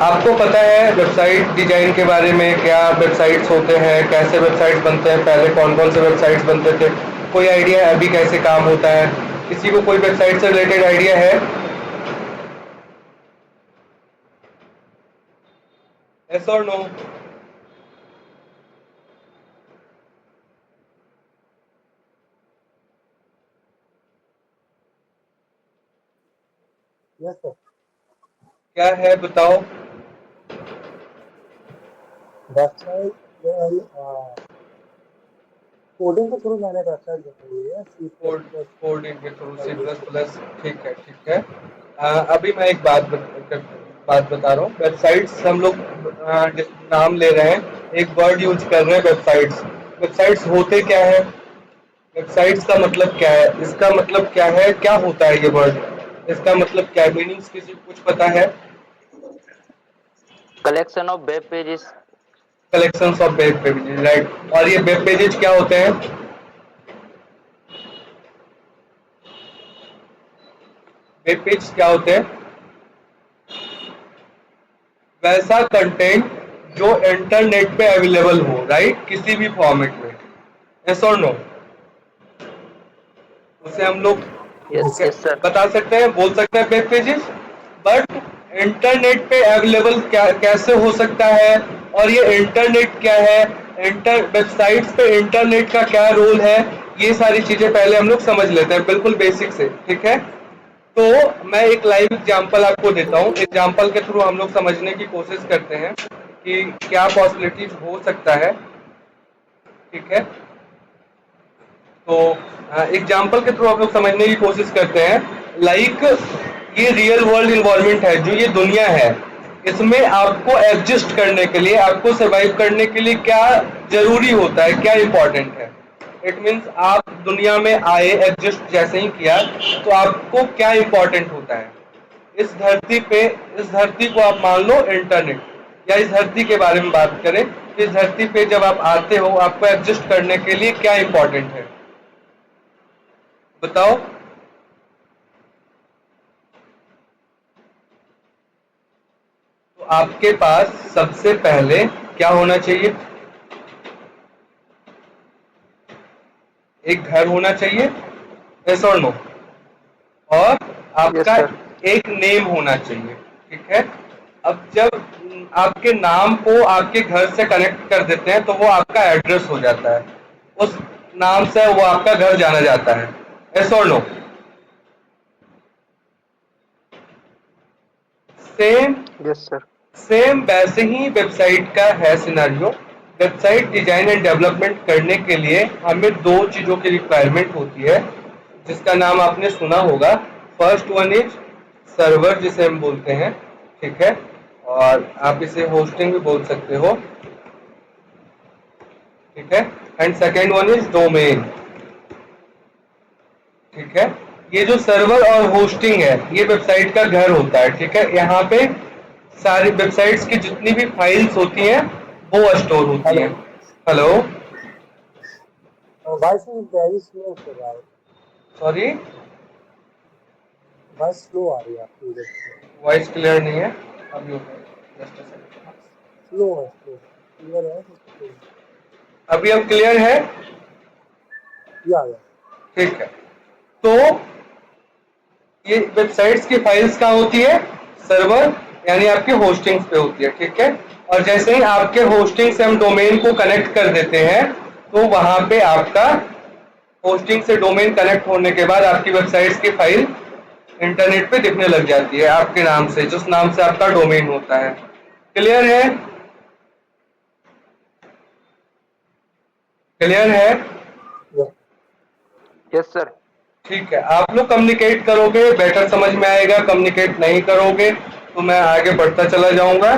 आपको पता है वेबसाइट डिजाइन के बारे में, क्या वेबसाइट्स होते हैं, कैसे वेबसाइट्स बनते हैं, पहले कौन कौन से वेबसाइट्स बनते थे? कोई आइडिया है अभी कैसे काम होता है? किसी को कोई वेबसाइट से रिलेटेड आइडिया है? यस और नो? Yes sir. क्या है बताओ। वेबसाइट कोडिंग के थ्रू मैंने वेबसाइट बनाई है, C plus code plus coding के through C plus language. Plus. ठीक है, ठीक है। अभी मैं एक बात बता रहा हूँ। वेबसाइट्स हम लोग नाम ले रहे हैं, एक वर्ड यूज कर रहे हैं, वेबसाइट्स। वेबसाइट्स होते क्या है? वेबसाइट्स का मतलब क्या है? इसका मतलब क्या है? क्या होता है ये वर्ड? इसका मतलब क्या है? मीनिंग्स किसी को कुछ पता है? Collection of web pages. Collections of web pages, right. और ये वेब पेजेस क्या होते हैं? वेब पेज क्या होते हैं? वैसा कंटेंट जो इंटरनेट पे अवेलेबल हो, राइट, किसी भी फॉर्मेट में। यस और नो? उसे हम लोग यस यस सर। बता सकते हैं, बोल सकते हैं वेब पेजेस। बट इंटरनेट पे अवेलेबल क्या कैसे हो सकता है, और ये इंटरनेट क्या है, वेबसाइट्स पे इंटरनेट का क्या रोल है, ये सारी चीजें पहले हम लोग समझ लेते हैं, बिल्कुल बेसिक से। ठीक है? तो मैं एक लाइव एग्जांपल आपको देता हूँ। एग्जांपल के थ्रू हम लोग समझने की कोशिश करते हैं कि क्या पॉसिबिलिटीज हो सकता है। ठीक है? तो एग्जाम्पल के थ्रू आप लोग समझने की कोशिश करते हैं। लाइक ये रियल वर्ल्ड इन्वायरमेंट है, जो ये दुनिया है, इसमें आपको एडजस्ट करने के लिए, आपको सर्वाइव करने के लिए क्या जरूरी होता है, क्या इंपॉर्टेंट है? इट मीन्स आप दुनिया में आए, एडजस्ट जैसे ही किया, तो आपको क्या इंपॉर्टेंट होता है इस धरती पे? इस धरती को आप मान लो इंटरनेट, या इस धरती के बारे में बात करें, इस धरती पे जब आप आते हो, आपको एडजस्ट करने के लिए क्या इंपॉर्टेंट है? बताओ। तो आपके पास सबसे पहले क्या होना चाहिए? एक घर होना चाहिए। यस और नो? और यस आपका सर। एक नेम होना चाहिए। ठीक है? अब जब आपके नाम को आपके घर से कनेक्ट कर देते हैं, तो वो आपका एड्रेस हो जाता है। उस नाम से वो आपका घर जाना जाता है। यस और no? Same yes sir. Same वैसे ही वेबसाइट का है scenario. Website design and development करने के लिए हमें दो चीजों की रिक्वायरमेंट होती है, जिसका नाम आपने सुना होगा। फर्स्ट वन इज सर्वर, जिसे हम बोलते हैं। ठीक है? और आप इसे होस्टिंग भी बोल सकते हो। ठीक है? And second one is domain. ठीक है? ये जो सर्वर और होस्टिंग है, ये वेबसाइट का घर होता है। ठीक है? यहाँ पे सारी वेबसाइट्स की जितनी भी फाइल्स होती हैं, वो स्टोर होती हेलो। हैं। हेलो? वॉइस में वेरी स्लो हो रहा है। सॉरी, वॉइस स्लो आ रही है आपकी उधर से। वॉइस क्लियर नहीं है। अभी जस्ट अ सेकंड। स्लो है, स्लो क्लियर है तो स्लो है। अभी अब क्लियर है? ये आ गया। ठीक है। तो ये वेबसाइट्स की फाइल्स कहाँ होती है? सर्वर, यानी आपके होस्टिंग्स पे होती है। ठीक है? और जैसे ही आपके होस्टिंग से हम डोमेन को कनेक्ट कर देते हैं, तो वहां पे आपका होस्टिंग से डोमेन कनेक्ट होने के बाद आपकी वेबसाइट्स की फाइल इंटरनेट पे दिखने लग जाती है, आपके नाम से, जिस नाम से आपका डोमेन होता है। क्लियर है? क्लियर है? Yes sir. ठीक है। आप लोग कम्युनिकेट करोगे, बेटर समझ में आएगा। कम्युनिकेट नहीं करोगे तो मैं आगे बढ़ता चला जाऊंगा,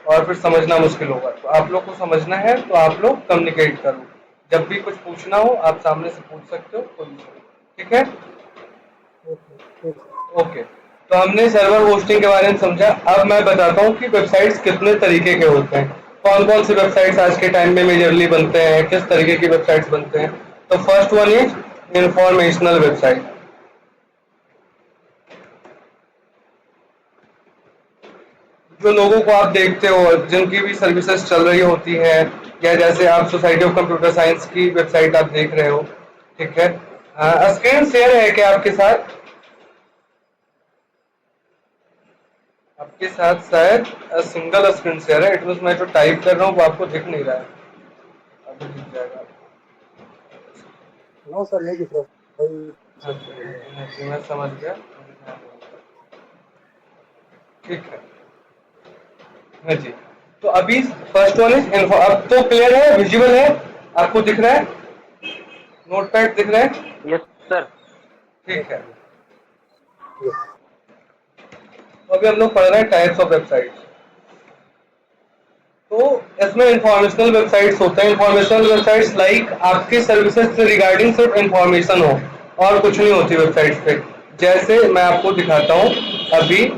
और फिर समझना मुश्किल होगा। तो आप लोग को समझना है, तो आप लोग कम्युनिकेट करो। जब भी कुछ पूछना हो, आप सामने से पूछ सकते हो, कोई इशू नहीं। ठीक है? ओके ठीक है। ओके। तो हमने सर्वर होस्टिंग के बारे में समझा। अब मैं बताता हूँ कि वेबसाइट्स कितने तरीके के होते हैं, कौन कौन से वेबसाइट्स आज के टाइम में मेजरली बनते हैं, किस तरीके की वेबसाइट्स बनते हैं। तो first one is informational website. जो लोगों को आप देखते हो जिनकी भी सर्विसेज चल रही होती है, या जैसे आप सोसाइटी ऑफ कंप्यूटर साइंस की वेबसाइट आप देख रहे हो, ठीक है। स्क्रीन शेयर है क्या आपके साथ? आपके साथ शायद सिंगल स्क्रीन शेयर है, इट मीन मैं जो टाइप कर रहा हूँ वो आपको दिख नहीं रहा है, अभी दिख जाएगा। नो सर, नहीं दिख रहा भाई। हाँ जी, मैं समझ गया, ठीक है। हाँ जी, तो अभी फर्स्ट वन इज इन्फो। अब तो क्लियर है, विजिबल है, आपको दिख रहा है, नोटपैड दिख रहा है? Yes sir. ठीक है। तो अभी हम लोग पढ़ रहे हैं टाइप्स ऑफ वेबसाइट्स। तो इसमें इंफॉर्मेशनल वेबसाइट्स होते हैं। इंफॉर्मेशनल वेबसाइट्स लाइक आपकी सर्विसेज से रिगार्डिंग सिर्फ इंफॉर्मेशन हो और कुछ नहीं होती वेबसाइट्स पे। जैसे मैं आपको दिखाता हूँ, अभी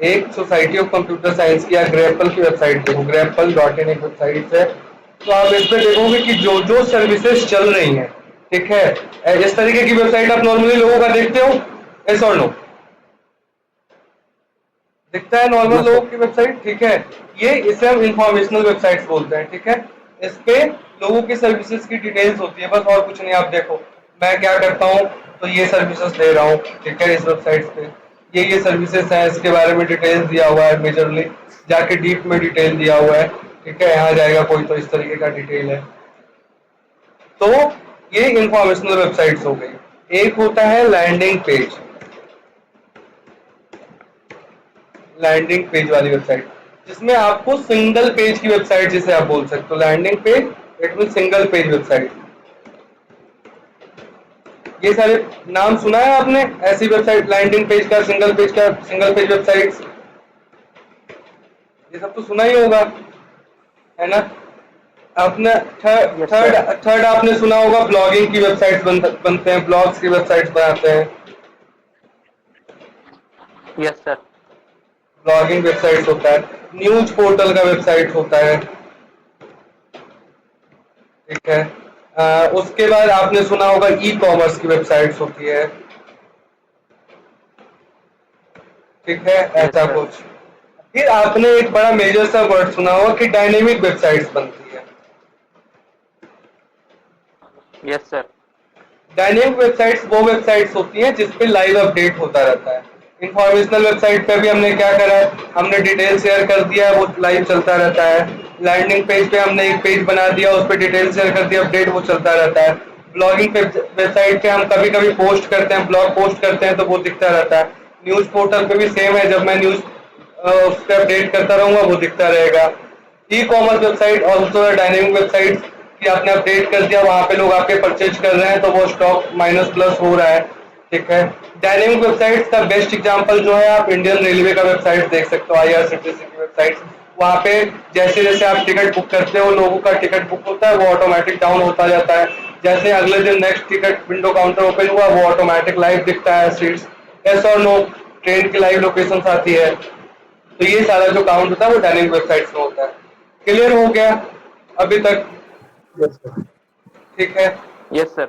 एक सोसाइटी ऑफ कंप्यूटर साइंस की या ग्रेपल की वेबसाइट देखो, grapple.in एक वेबसाइट है। तो आप इस पे देखोगे कि जो जो सर्विसेज चल रही हैं, ठीक है, इस तरीके की वेबसाइट आप नॉर्मली लोगों का देखते हो, यस और नो? दिखता है नॉर्मल लोगों की वेबसाइट, ठीक है। ये इसे हम इंफॉर्मेशनल वेबसाइट्स बोलते हैं, ठीक है। इस पे लोगों की सर्विसेज की डिटेल्स होती है, बस और कुछ नहीं। आप देखो मैं क्या करता हूँ, तो ये सर्विसेज दे रहा हूँ, ठीक है, इस वेबसाइट पे ये सर्विसेज है, इसके बारे में डिटेल्स दिया हुआ है, मेजरली जाके डीप में डिटेल दिया हुआ है, ठीक है। यहाँ जाएगा कोई तो इस तरीके का डिटेल है। तो ये इंफॉर्मेशनल वेबसाइट्स हो गई। एक होता है लैंडिंग पेज, लैंडिंग पेज वाली वेबसाइट, जिसमें आपको सिंगल पेज की वेबसाइट जिसे आप बोल सकते हो। Landing page it mean single page website. ये सारे नाम सुना है आपने, ऐसी वेबसाइट, लैंडिंग पेज का, सिंगल पेज वेबसाइट्स, ये सब तो सुना ही होगा, है ना। आपने थर्ड आपने सुना होगा, ब्लॉगिंग की वेबसाइट्स बनते हैं, ब्लॉग्स की वेबसाइट्स बनाते हैं। Yes sir. ब्लॉगिंग वेबसाइट होता है, न्यूज पोर्टल का वेबसाइट होता है, ठीक है। उसके बाद आपने सुना होगा ई कॉमर्स की वेबसाइट्स होती है, ठीक है, यस ऐसा सर। कुछ। फिर आपने एक बड़ा मेजर सा वर्ड सुना होगा कि डायनेमिक वेबसाइट्स बनती है। Yes sir. डायनेमिक वेबसाइट्स वो वेबसाइट्स होती हैं जिसपे लाइव अपडेट होता रहता है। इंफॉर्मेशनल वेबसाइट पे भी हमने क्या करा है, हमने डिटेल शेयर कर दिया, वो लाइव चलता रहता है। लैंडिंग पेज पे हमने एक पेज बना दिया, उस पर डिटेल शेयर कर दिया, अपडेट वो चलता रहता है। ब्लॉगिंग वेबसाइट पे हम कभी कभी पोस्ट करते हैं, ब्लॉग पोस्ट करते हैं, तो वो दिखता रहता है। न्यूज पोर्टल पे भी सेम है, जब मैं न्यूज उस पर अपडेट करता रहूंगा वो दिखता रहेगा। E commerce website also dynamic website कि आपने अपडेट कर दिया, वहां पे लोग आपके परचेज कर रहे हैं, तो वो स्टॉक माइनस प्लस हो रहा है, ठीक है। डायनेमिक वेबसाइट्स का बेस्ट एग्जांपल जो है, आप इंडियन रेलवे का वेबसाइट देख सकते हो, IRCTC की वेबसाइट। वहां पे जैसे जैसे आप टिकट बुक करते हो, लोगों का टिकट बुक होता है, वो ऑटोमेटिक डाउन होता जाता है। जैसे अगले दिन next ticket window counter open हुआ, वो ऑटोमेटिक लाइव दिखता है सीट्स, यस और नो, ट्रेन की लाइव लोकेशन आती है। तो ये सारा जो काउंट होता है वो डायनेमिक वेबसाइट्स में होता है। क्लियर हो गया अभी तक? Yes sir. ठीक है, यस सर।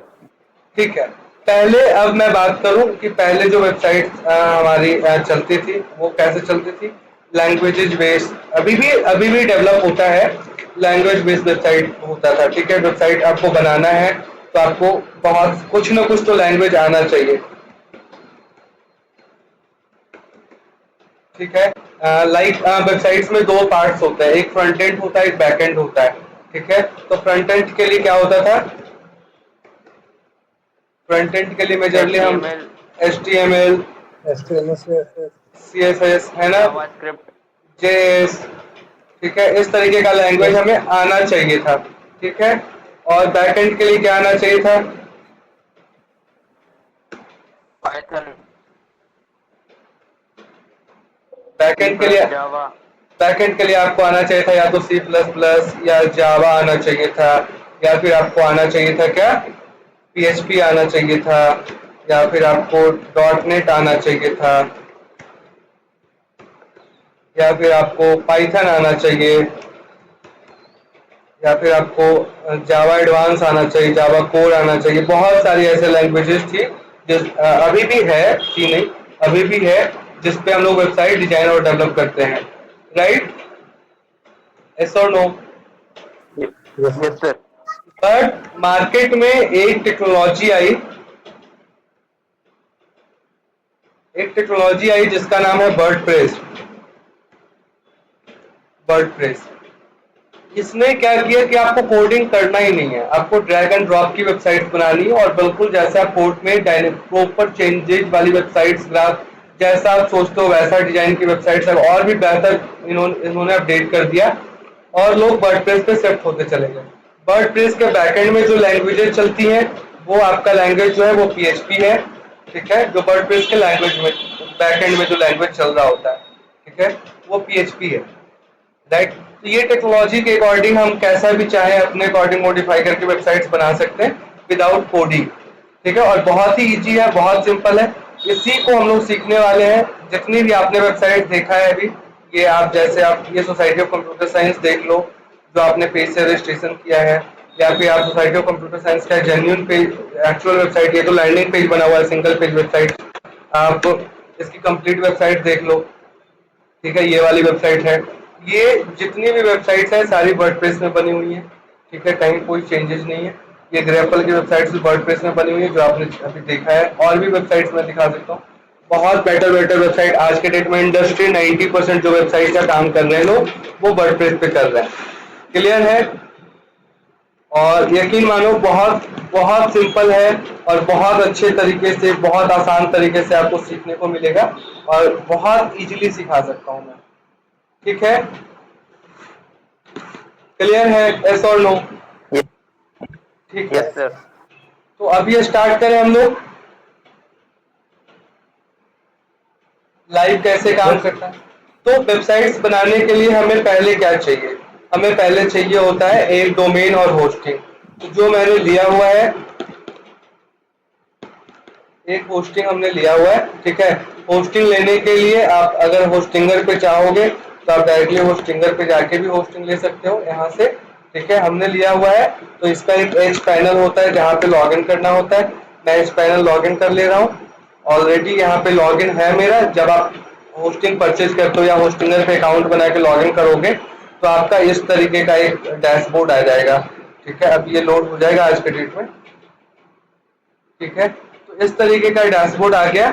ठीक है। पहले अब मैं बात करूं कि पहले जो वेबसाइट हमारी चलती थी वो कैसे चलती थी। लैंग्वेजेस बेस्ड, अभी भी डेवलप होता है, लैंग्वेज बेस्ड वेबसाइट होता था, ठीक है। वेबसाइट आपको बनाना है तो आपको बहुत कुछ ना कुछ तो लैंग्वेज आना चाहिए, ठीक है। लाइक वेबसाइट्स में दो पार्ट्स होते हैं, एक फ्रंट एंड होता है, एक बैक एंड होता है, ठीक है। तो फ्रंट एंड के लिए क्या होता था, फ्रंट एंड के लिए मेजरली हम HTML, HTML, HTML CSS, CSS, है ना, जावास्क्रिप्ट। JS, ठीक है, इस तरीके का लैंग्वेज हमें आना चाहिए था, ठीक है। और बैक एंड के लिए क्या आना चाहिए था, पाइथन, सी बैकएंड के लिए, प्लस, जावा। बैकएंड के लिए आपको आना चाहिए था या तो C++ या जावा आना चाहिए था, या फिर आपको आना चाहिए था क्या, PHP आना चाहिए था, या फिर आपको .NET आना चाहिए था, या फिर आपको पाइथन आना चाहिए, या फिर आपको जावा एडवांस आना चाहिए, जावा कोर आना चाहिए। बहुत सारी ऐसे लैंग्वेजेस थी अभी भी है, थी नहीं, अभी भी है, जिस पे हम लोग वेबसाइट डिजाइन और डेवलप करते हैं। राइट, यस और no? Yes, sir. But market में एक टेक्नोलॉजी आई जिसका नाम है वर्डप्रेस। इसने क्या किया कि आपको कोडिंग करना ही नहीं है, आपको ड्रैग एंड ड्रॉप की वेबसाइट बनानी है और बिल्कुल जैसे आप कोड में प्रॉपर चेंजेस वाली वेबसाइट्स, ग्राफ जैसा आप सोचते हो वैसा डिजाइन की वेबसाइट्स है, और भी बेहतर इन्होंने अपडेट कर दिया और लोग वर्डप्रेस पे शिफ्ट होते चले गए। वर्डप्रेस के बैकएंड में जो लैंग्वेजेस चलती हैं वो आपका लैंग्वेज जो है वो PHP है, ठीक है। जो वर्डप्रेस के लैंग्वेज में बैकएंड में जो लैंग्वेज चल रहा होता है, ठीक है, वो PHP है, राइट। तो ये टेक्नोलॉजी के अकॉर्डिंग हम कैसा भी चाहे अपने अकॉर्डिंग मॉडिफाई करके वेबसाइट्स बना सकते हैं विदाउट कोडिंग, ठीक है। और बहुत ही इजी है, बहुत सिंपल है, इसी को हम लोग सीखने वाले हैं। जितनी भी आपने वेबसाइट देखा है अभी, ये आप जैसे आप ये सोसाइटी ऑफ कंप्यूटर साइंस देख लो, जो आपने पेज से रजिस्ट्रेशन किया है, या फिर आप सोसाइटी ऑफ कंप्यूटर साइंस का जेन्युइन पेज एक्चुअल वेबसाइट, ये तो लैंडिंग पेज बना हुआ है, सिंगल पेज वेबसाइट। आप इसकी कंप्लीट वेबसाइट देख लो, ठीक है, ये वाली वेबसाइट है। ये जितनी भी वेबसाइट्स हैं सारी वर्डप्रेस में बनी हुई है, ठीक है, कहीं कोई चेंजेस नहीं है। ये ग्रेपल की वेबसाइट भी वर्डप्रेस में बनी हुई है जो आपने अभी देखा है, और भी वेबसाइट्स में दिखा सकता हूँ। बहुत बेटर वेबसाइट आज के डेट में इंडस्ट्री 90% जो वेबसाइट का काम कर रहे हैं लोग वो वर्डप्रेस पे कर रहे हैं। क्लियर है? और यकीन मानो बहुत बहुत सिंपल है और बहुत अच्छे तरीके से, बहुत आसान तरीके से आपको सीखने को मिलेगा और बहुत इजीली सिखा सकता हूँ मैं, ठीक है। क्लियर है, यस और नो? Yes, ठीक है, yes, sir. तो अभी स्टार्ट करें हम लोग लाइव कैसे काम करता है। तो वेबसाइट्स बनाने के लिए हमें पहले क्या चाहिए? हमें पहले चाहिए होता है एक डोमेन और होस्टिंग। तो जो मैंने लिया हुआ है, एक होस्टिंग हमने लिया हुआ है, ठीक है। होस्टिंग लेने के लिए आप अगर होस्टिंगर पे चाहोगे तो आप डायरेक्टली होस्टिंगर पे जाके भी होस्टिंग ले सकते हो यहाँ से, ठीक है। हमने लिया हुआ है तो इसका एक एज पैनल होता है जहाँ पे लॉगिन करना होता है। मैं एज पैनल लॉगिन कर ले रहा हूँ, ऑलरेडी यहाँ पे लॉगिन है मेरा। जब आप होस्टिंग परचेज करते हो या होस्टिंगर पे अकाउंट बना के लॉगिन करोगे तो आपका इस तरीके का एक डैशबोर्ड आ जाएगा, ठीक है। अब ये लोड हो जाएगा आज के डेट में, ठीक है। तो इस तरीके का डैशबोर्ड आ गया।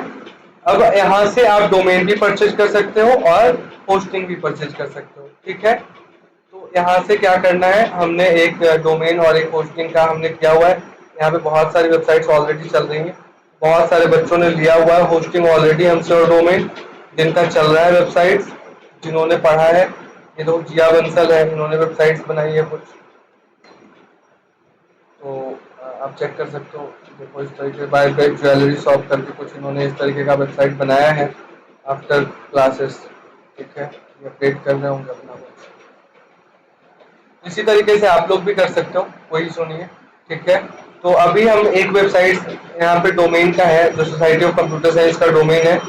अब यहाँ से आप डोमेन भी परचेज कर सकते हो और होस्टिंग भी परचेज कर सकते हो, ठीक है। तो यहाँ से क्या करना है, हमने एक डोमेन और एक होस्टिंग का हमने किया हुआ है। यहाँ पे बहुत सारी वेबसाइट्स ऑलरेडी चल रही हैं, बहुत सारे बच्चों ने लिया हुआ है होस्टिंग ऑलरेडी हमसे और डोमेन जिनका चल रहा है वेबसाइट्स, जिन्होंने पढ़ा है। ये तो जिया बंसल है, इन्होंने वेबसाइट्स बनाई है कुछ, तो आप चेक कर सकते हो। देखो इस तरीके बाय बैग ज्वेलरी शॉप करके कुछ इन्होंने इस तरीके का वेबसाइट बनाया है आफ्टर क्लासेस, ठीक है। ये अपडेट कर रहे होंगे अपना कुछ, इसी तरीके से आप लोग भी कर सकते हो, कोई इशू नहीं है, ठीक है। तो अभी हम एक वेबसाइट यहाँ पे डोमेन का है जो सोसाइटी ऑफ कंप्यूटर साइंस का डोमेन है,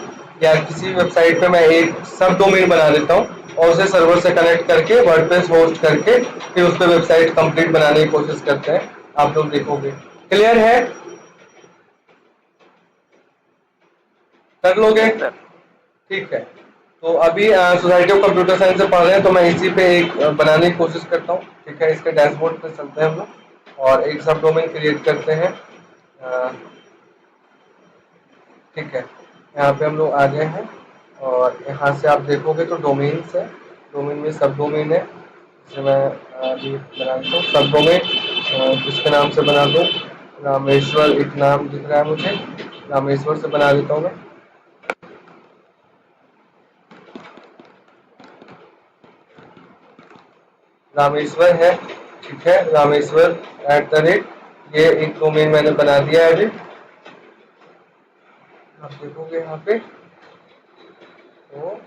या किसी वेबसाइट पे मैं एक सब डोमेन बना देता हूँ और उसे सर्वर से कनेक्ट करके वर्डप्रेस होस्ट करके फिर उस पर वेबसाइट कंप्लीट बनाने की कोशिश करते हैं, आप लोग देखोगे। क्लियर है? कर लोगे? Yes, sir. ठीक है। तो अभी सोसाइटी ऑफ कंप्यूटर साइंस से पढ़ रहे हैं तो मैं इसी पे एक बनाने की कोशिश करता हूँ, ठीक है। इसके डैशबोर्ड पे चलते हैं हम लोग और एक सब डोमेन क्रिएट करते हैं, ठीक है। यहाँ पे हम लोग आ गए हैं और यहाँ से आप देखोगे तो डोमेन है, डोमेन में सब डोमेन है, जिसे मैं अभी बना देता हूँ सब डोमेन। जिसके नाम से बना दूँ, रामेश्वर एक नाम दिख रहा है मुझे, रामेश्वर से बना देता हूँ मैं। रामेश्वर है, ठीक है, रामेश्वर @ ये एक डोमेन मैंने बना दिया है अभी। आप देखोगे यहाँ पे तो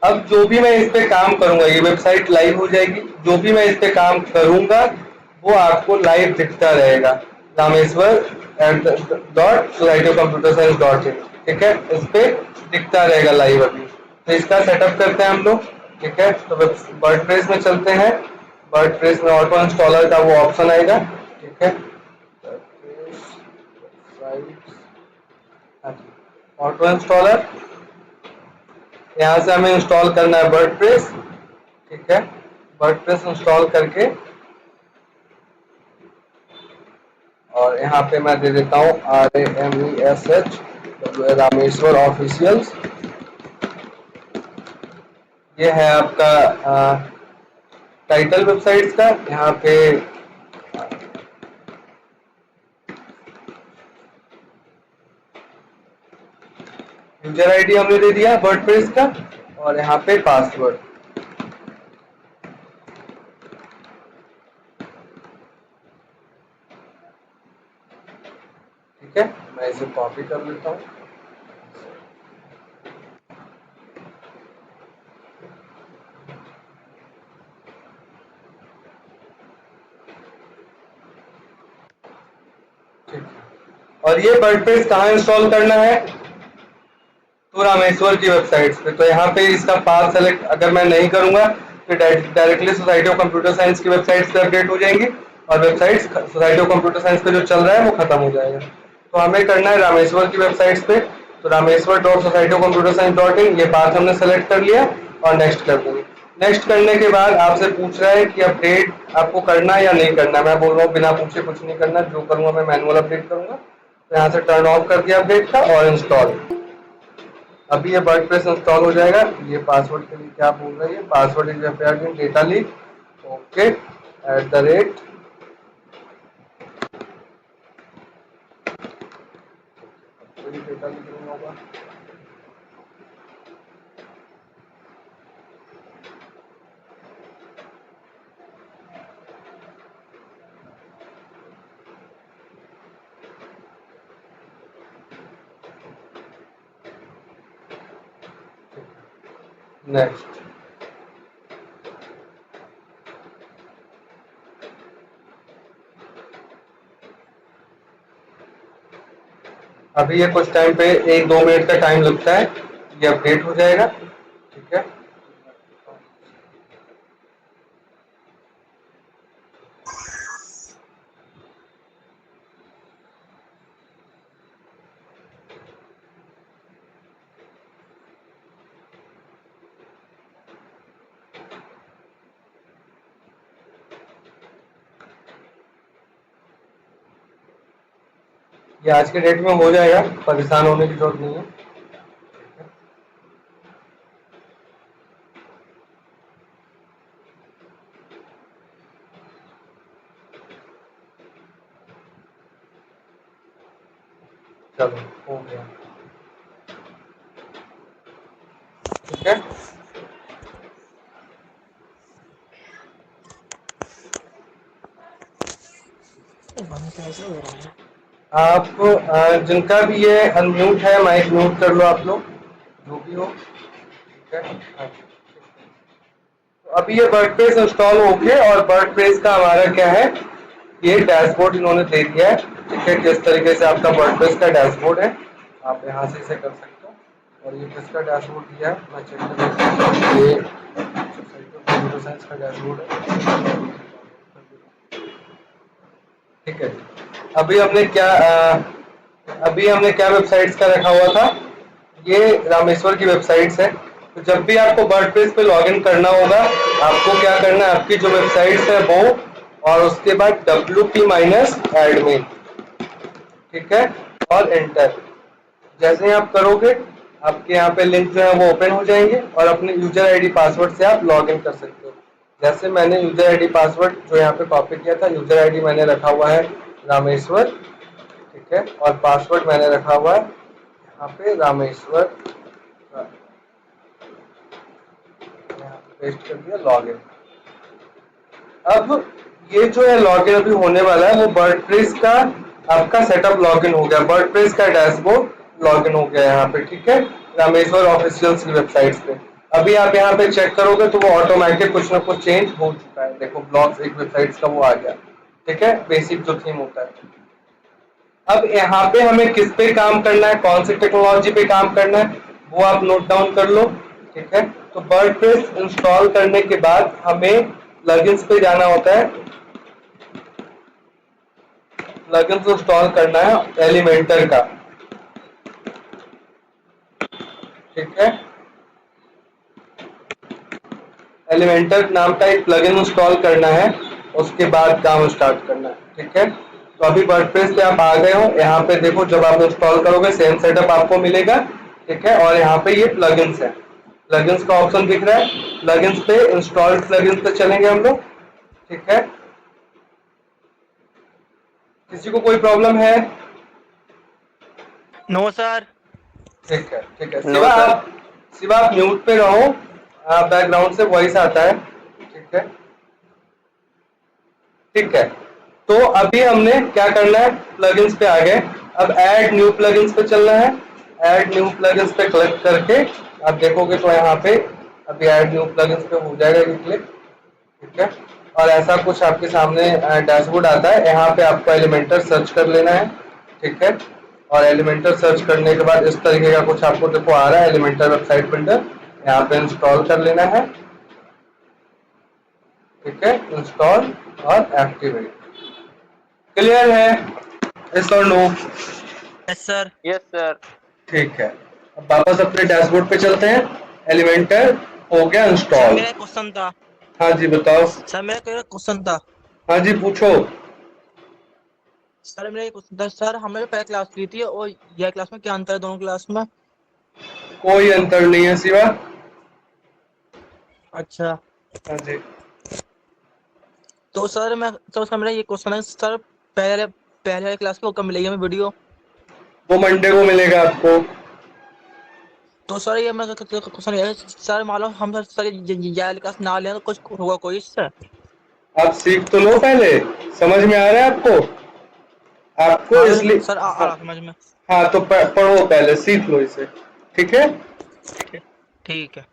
अब जो भी मैं इस पे काम करूंगा ये वेबसाइट लाइव हो जाएगी, जो भी मैं इस पे काम करूंगा वो आपको लाइव दिखता रहेगा, रामेश्वर .sosaityoffcomputerScience.in, ठीक है, इस पे दिखता रहेगा लाइव अभी। तो इसका सेटअप करते हैं हम लोग, ठीक है। तो वर्डप्रेस में चलते हैं, वर्डप्रेस में ऑटो इंस्टॉलर का वो ऑप्शन आएगा, ठीक है। ऑटो इंस्टॉलर, यहाँ से हमें इंस्टॉल करना है वर्डप्रेस, ठीक है। वर्डप्रेस इंस्टॉल करके और यहाँ पे मैं दे देता हूँ RAMESH रामेश्वर ऑफिशियल्स। ये है आपका टाइटल वेबसाइट्स का। यहाँ पे यूजर आईडी हमने दे दिया वर्डप्रेस का और यहाँ पे पासवर्ड, ठीक है। मैं इसे कॉपी कर लेता हूँ। ठीक है। और ये वर्डप्रेस कहाँ इंस्टॉल करना है? तो रामेश्वर की वेबसाइट्स पे। तो यहाँ पे इसका पाथ सेलेक्ट अगर मैं नहीं करूंगा तो directly society of computer science की वेबसाइट्स पे अपडेट हो जाएंगी और websites society of computer science पे जो चल रहा है वो खत्म हो जाएगा। तो हमें करना है रामेश्वर की वेबसाइट्स पे। तो Rameshwar dot society of computer science dot in, ये पाथ हमने सेलेक्ट कर लिया और नेक्स्ट कर देंगे। नेक्स्ट करने के बाद आपसे पूछ रहा है कि अपडेट आपको करना है या नहीं करना। मैं बोल रहा हूँ बिना पूछे कुछ नहीं करना, जो करूंगा मैं मैनुअल अपडेट करूंगा। तो यहाँ से टर्न ऑफ कर दिया अपडेट का और इंस्टॉल। अभी ये वर्डप्रेस इंस्टॉल हो जाएगा। ये पासवर्ड के लिए क्या बोल रही है? Password is appeared in data leak, okay @ कोई डेटा लीक नहीं होगा। नेक्स्ट। अभी ये कुछ टाइम पे 1-2 मिनट का टाइम लगता है, ये अपडेट हो जाएगा, ठीक है। ये आज के डेट में हो जाएगा, परेशान होने की जरूरत नहीं है। चलो हो गया, ठीक है। कैसे हो रहा है? आप जिनका भी ये अनम्यूट है माइक म्यूट कर लो आप लोग, जो भी हो, ठीक है। हाँ। तो अभी ये वर्डप्रेस इंस्टॉल हो गया और वर्डप्रेस का हमारा क्या है, ये डैशबोर्ड इन्होंने दे दिया है, ठीक है। किस तरीके से आपका वर्डप्रेस का डैशबोर्ड है, आप यहाँ से इसे कर सकते हो। और ये किसका डैशबोर्ड दिया है मैं चेक कर लेता हूँ। ये कंप्यूटर साइंस का डैशबोर्ड है, ठीक है। अभी हमने क्या वेबसाइट्स का रखा हुआ था, ये रामेश्वर की वेबसाइट्स है। तो जब भी आपको वर्डप्रेस पे लॉगिन करना होगा, आपको क्या करना है, आपकी जो वेबसाइट्स है वो और उसके बाद WP-admin, ठीक है, और एंटर। जैसे ही आप करोगे आपके यहाँ पे लिंक जो है वो ओपन हो जाएंगे और अपने यूजर आईडी पासवर्ड से आप लॉगिन कर सकते हो। जैसे मैंने यूजर आईडी पासवर्ड जो यहाँ पे कॉपी किया था, यूजर आईडी मैंने रखा हुआ है रामेश्वर, ठीक है, और पासवर्ड मैंने रखा हुआ है यहाँ पे रामेश्वर, पेस्ट कर दिया, लॉगिन। अब ये जो है लॉगिन अभी होने वाला है, वो वर्डप्रेस का आपका सेटअप लॉगिन हो गया, वर्डप्रेस का डैशबोर्ड लॉगिन हो गया यहाँ पे, ठीक है, रामेश्वर ऑफिशियल्स की वेबसाइट्स पे। अभी आप यहाँ पे चेक करोगे तो वो ऑटोमेटिक कुछ ना कुछ चेंज हो चुका है। देखो ब्लॉग्स एक वेबसाइट्स का वो आ गया, ठीक है, बेसिक जो थीम होता है। अब यहाँ पे हमें किस पे काम करना है, कौन सी टेक्नोलॉजी पे काम करना है, वो आप नोट डाउन कर लो, ठीक है। तो वर्डप्रेस इंस्टॉल करने के बाद हमें प्लगइन्स पे जाना होता है, प्लगइन्स इंस्टॉल करना है एलिमेंटर का, ठीक है। एलिमेंटर नाम का एक प्लगइन इंस्टॉल करना है, उसके बाद काम स्टार्ट करना है। ठीक है, तो अभी वर्डप्रेस पे आप आ गए हो। यहाँ पे देखो, जब आप इंस्टॉल करोगे सेम सेटअप आपको मिलेगा। ठीक है, और यहाँ पे ये प्लगइन्स है, प्लगइन्स का ऑप्शन दिख रहा है। प्लगइन्स पे इंस्टॉल प्लगइन्स पे चलेंगे हम लोग। ठीक है, किसी को कोई प्रॉब्लम है? No sir. ठीक है, ठीक है। No sir. शिवा आप म्यूट पे रहो, बैकग्राउंड से वॉइस आता है। ठीक है, ठीक है। तो अभी हमने क्या करना है, प्लगइन्स पे आ गए। अब ऐड न्यू प्लगइन्स पे चलना है। ऐड न्यू प्लगइन्स पे क्लिक करके आप देखोगे तो यहाँ पे अभी ऐड न्यू प्लगइन्स पे हो जाएगा ये क्लिक। ठीक है, और ऐसा कुछ आपके सामने डैशबोर्ड आता है। यहाँ पे आपको एलिमेंटर सर्च कर लेना है। ठीक है, और एलिमेंटर सर्च करने के बाद इस तरीके का कुछ आपको देखो आ रहा है, एलिमेंटर वेबसाइट बिल्डर। यहाँ पे इंस्टॉल कर लेना है। ठीक है, इंस्टॉल और एक्टिवेट। क्लियर है? यस और no? Yes sir. Yes sir. ठीक है, अब वापस अपने डैशबोर्ड पे चलते हैं। एलिमेंटर हो गया सर इंस्टॉल। मेरा क्वेश्चन था। हाँ जी बताओ। सर मेरा क्वेश्चन था। हाँ जी पूछो। सर मेरा क्वेश्चन था सर, हमने पहले क्लास ली थी और यह क्लास में क्या अंतर है दोनों क्लास में? कोई अंतर नहीं है शिवा। अच्छा, हाँ जी। तो सर मेरा ये क्वेश्चन है सर, पहले पहले वाली क्लास की वो कब मिलेगी हमें वीडियो? वो मंडे को मिलेगा आपको। तो सर ये मेरा क्वेश्चन है सर, मान लो हम सर ये वाली क्लास ना लें तो कुछ होगा कोई इससे? आप सीख तो लो पहले, समझ में आ रहा है आपको? आपको हाँ इसलिए सर आ हाँ, रहा समझ में। हाँ तो पढ़ो पहले, सीख लो इसे। ठीक है, ठीक है।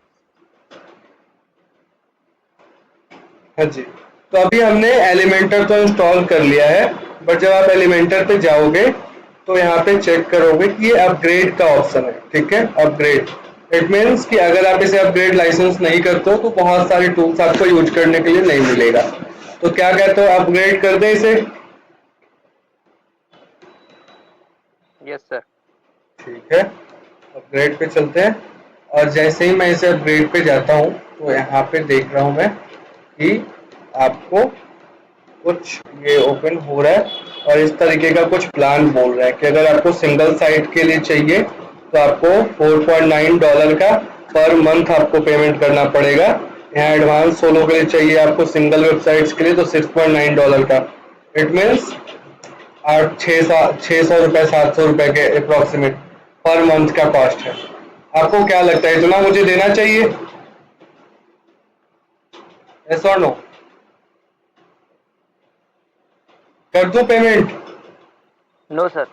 हाँ जी। तो अभी हमने एलिमेंटर तो इंस्टॉल कर लिया है, बट जब आप एलिमेंटर पे जाओगे तो यहाँ पे चेक करोगे कि ये अपग्रेड का ऑप्शन है। ठीक है, अपग्रेड इट मीन्स कि अगर आप इसे अपग्रेड लाइसेंस नहीं करते हो तो बहुत सारे टूल्स आपको यूज करने के लिए नहीं मिलेगा। तो क्या कहते हो, अपग्रेड कर दे इसे? Yes sir. ठीक है, अपग्रेड पे चलते हैं। और जैसे ही मैं इसे अपग्रेड पे जाता हूँ तो यहाँ पे देख रहा हूँ मैं कि आपको कुछ ये ओपन हो रहा है और इस तरीके का कुछ प्लान बोल रहा है कि अगर आपको सिंगल साइट के लिए चाहिए तो आपको $4.9 का पर मंथ आपको पेमेंट करना पड़ेगा। यहाँ एडवांस सोलो के लिए चाहिए आपको सिंगल वेबसाइट्स के लिए तो $6.9 का। इट मीन्स 600 रुपए 700 रुपए के अप्रोक्सीमेट पर मंथ का कॉस्ट है। आपको क्या लगता है, इतना मुझे देना चाहिए? यस और नो? कर दूं पेमेंट? No sir.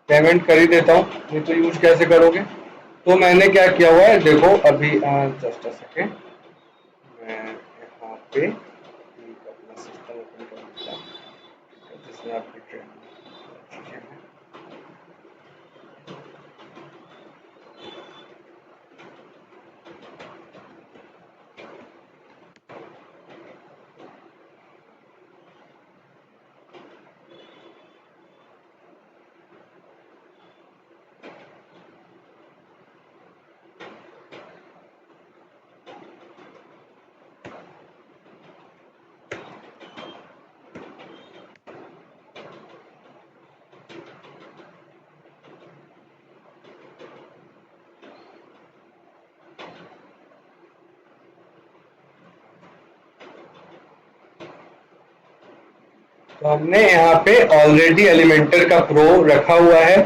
पेमेंट कर ही देता हूँ, नहीं तो यूज कैसे करोगे? तो मैंने क्या किया हुआ है देखो अभी, जस्ट अ सेकेंड, मैं यहाँ पे एक अपना सिस्टम ओपन कर लेता हूँ जिसमें आपकी ट्रेनिंग चीजें हैं। तो हमने यहाँ पे ऑलरेडी एलिमेंटर का प्रो रखा हुआ है।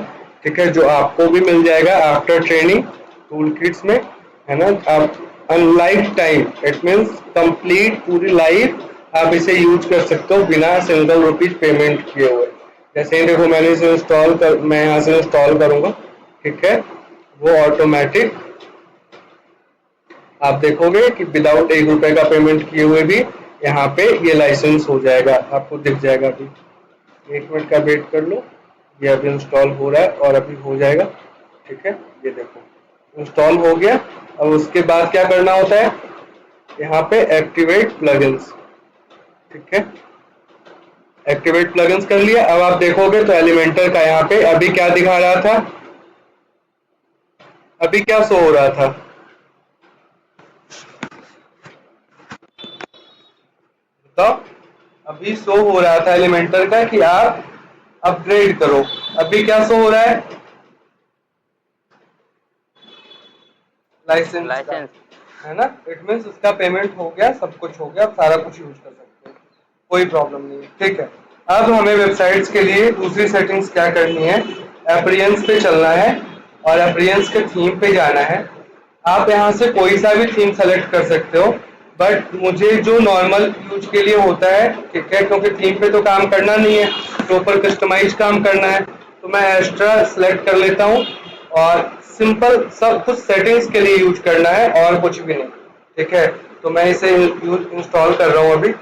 ठीक है, जो आपको भी मिल जाएगा आफ्टर ट्रेनिंग टूल किट्स में, है ना। आप अनलाइफ टाइम इट मीन्स कंप्लीट पूरी लाइफ आप इसे यूज कर सकते हो बिना सिंगल रुपीज पेमेंट किए हुए। जैसे ही देखो मैंने इसे मैं यहाँ से इंस्टॉल करूंगा। ठीक है, वो ऑटोमेटिक आप देखोगे कि विदाउट ₹1 का पेमेंट किए हुए भी यहाँ पे ये लाइसेंस हो जाएगा, आपको दिख जाएगा। अभी 1 मिनट का वेट कर लो, ये अभी इंस्टॉल हो रहा है और अभी हो जाएगा। ठीक है, ये देखो इंस्टॉल हो गया। अब उसके बाद क्या करना होता है, यहाँ पे एक्टिवेट प्लगइन्स। ठीक है, एक्टिवेट प्लगइन्स कर लिया। अब आप देखोगे तो एलिमेंटर का यहाँ पे अभी क्या दिखा रहा था, अभी क्या शो हो रहा था? तो अभी शो हो रहा था एलिमेंटर का कि आप अपग्रेड करो, अभी क्या शो हो रहा है? लाइसेंस का, लाइसेंस। है ना? इट मीन्स उसका पेमेंट हो गया, सब कुछ हो गया, आप सारा कुछ यूज कर सकते हो, कोई प्रॉब्लम नहीं है। ठीक है, अब हमें वेबसाइट्स के लिए दूसरी सेटिंग्स क्या करनी है? एप्रियंस पे चलना है और एप्रियंस के थीम पे जाना है। आप यहाँ से कोई सा भी थीम सेलेक्ट कर सकते हो, बट मुझे जो नॉर्मल यूज के लिए होता है, ठीक है, क्योंकि थीम पे तो काम करना नहीं है, प्रॉपर कस्टमाइज काम करना है, तो मैं एक्स्ट्रा सेलेक्ट कर लेता हूँ और सिंपल सब कुछ सेटिंग्स के लिए यूज करना है और कुछ भी नहीं। ठीक है, तो मैं इसे इंस्टॉल कर रहा हूँ अभी।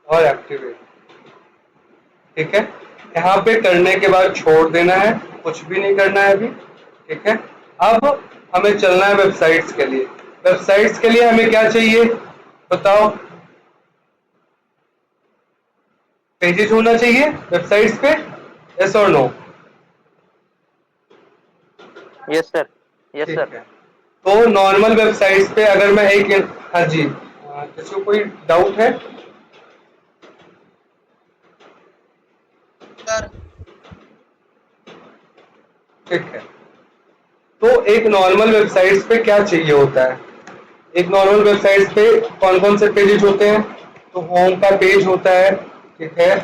और एक्टिवेट, ठीक है, यहाँ पे करने के बाद छोड़ देना है, कुछ भी नहीं करना है अभी। ठीक है, अब हमें चलना है वेबसाइट्स के लिए। वेबसाइट्स के लिए हमें क्या चाहिए बताओ? पेजेस होना चाहिए वेबसाइट्स पे, यस और नो? यस सर, यस ठीक सर। है, तो नॉर्मल वेबसाइट्स पे अगर मैं एक, हाँ जी, किसी को कोई डाउट है? सर ठीक है, तो एक नॉर्मल वेबसाइट्स पे क्या चाहिए होता है? एक नॉर्मल वेबसाइट्स पे कौन कौन से पेजेस होते हैं? तो होम का पेज होता है, ठीक है,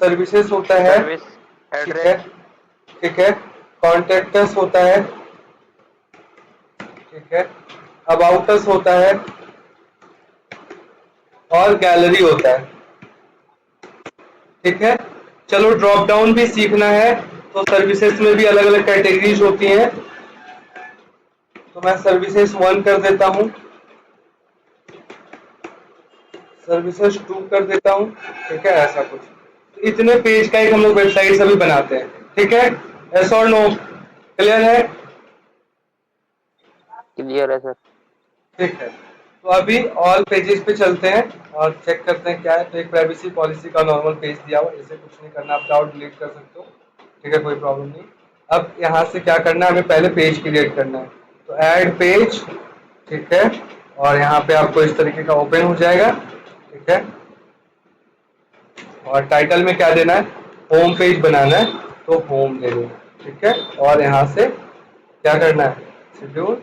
सर्विसेज होता है, सर्विस, ठीक एड्रेस। है, ठीक है, कॉन्टेक्टस होता है, ठीक है, अबाउटस होता है और गैलरी होता है। ठीक है, चलो ड्रॉप डाउन भी सीखना है, तो सर्विसेज में भी अलग अलग कैटेगरीज होती हैं, तो मैं सर्विसेज 1 कर देता हूँ, सर्विसेज 2 कर देता हूँ। ठीक है, ऐसा कुछ इतने पेज का एक हम लोग वेबसाइट अभी बनाते हैं। ठीक है, यस और नो? क्लियर है? क्लियर है सर। ठीक है, तो अभी ऑल पेजेस पे चलते हैं और चेक करते हैं क्या है। तो एक प्राइवेसी पॉलिसी का नॉर्मल पेज दिया हुआ, इसे कुछ नहीं करना, आप चाहो डिलीट कर सकते हो। ठीक है, कोई प्रॉब्लम नहीं। अब यहाँ से क्या करना है, हमें पहले पेज क्रिएट करना है, तो ऐड पेज, ठीक है, और यहाँ पे आपको इस तरीके का ओपन हो जाएगा। ठीक है, और टाइटल में क्या देना है? होम पेज बनाना है, तो होम दे दो। ठीक है, और यहाँ से क्या करना है? शेड्यूल।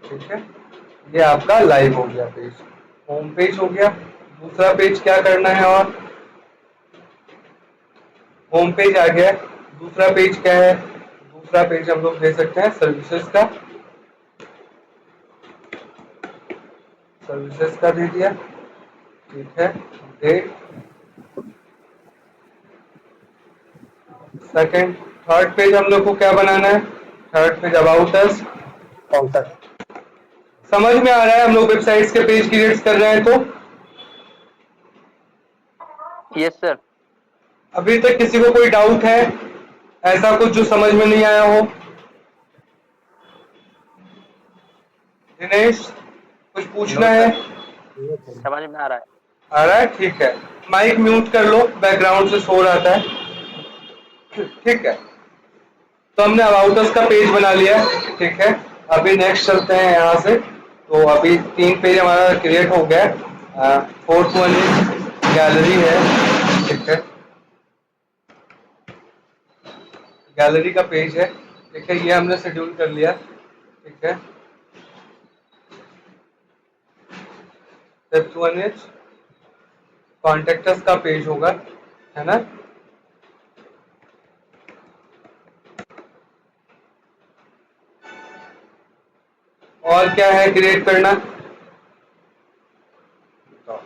ठीक है, ये आपका लाइव हो गया पेज, होम पेज हो गया। दूसरा पेज क्या करना है? और होम पेज आ गया, दूसरा पेज क्या है? दूसरा पेज हम लोग दे सकते हैं सर्विसेज का, सर्विसेज का दे दिया। ठीक है, डेट, सेकंड, थर्ड पेज हम लोग को क्या बनाना है? Third page about us. Contact. समझ में आ रहा है हम लोग वेबसाइट्स के पेज क्रिएट कर रहे हैं तो? Yes sir. अभी तक किसी को कोई डाउट है, ऐसा कुछ जो समझ में नहीं आया हो? दिनेश, कुछ पूछना नो है? सर, समझ में आ रहा है। आ रहा है, ठीक है। माइक म्यूट कर लो, बैकग्राउंड से शोर आता है। ठीक है, तो हमने अबाउट अस का पेज बना लिया। ठीक है, अभी नेक्स्ट चलते हैं यहाँ से। तो अभी 3 पेज हमारा क्रिएट हो गया। फोर्थ वन गैलरी है। ठीक है, गैलरी का पेज है। ठीक है, ये हमने शेड्यूल कर लिया। ठीक है, फिफ्थ वन इज कॉन्टेक्टस का पेज होगा, है ना? और क्या है क्रिएट करना? तो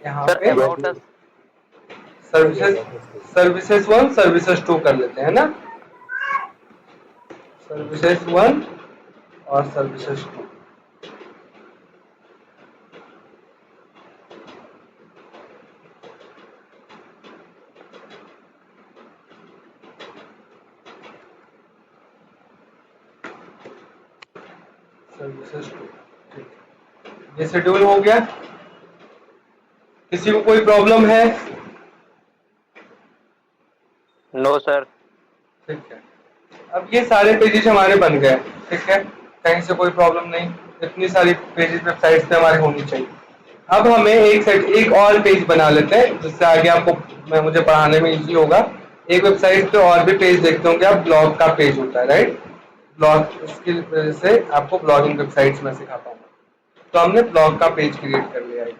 यहाँ सर पे about us. Services, services 1 services 2 कर लेते हैं ना, सर्विसेज 1 और सर्विसेज 2। सर्विसेज 2, ठीक है, ये शेड्यूल हो गया। किसी को कोई प्रॉब्लम है? No sir. ठीक है, अब ये सारे पेजेस हमारे बन गए। ठीक है, कहीं से कोई प्रॉब्लम नहीं, इतनी सारी पेजेस वेबसाइट्स पे हमारे होनी चाहिए। अब हमें एक और पेज बना लेते हैं जिससे आगे आपको मुझे पढ़ाने में इजी होगा। एक वेबसाइट पे और भी पेज देखते होंगे आप, ब्लॉग का पेज होता है, राइट? ब्लॉग, इसकी वजह से आपको ब्लॉगिंग वेबसाइट्स में सिखाता हूँ। तो हमने ब्लॉग का पेज क्रिएट कर लिया है।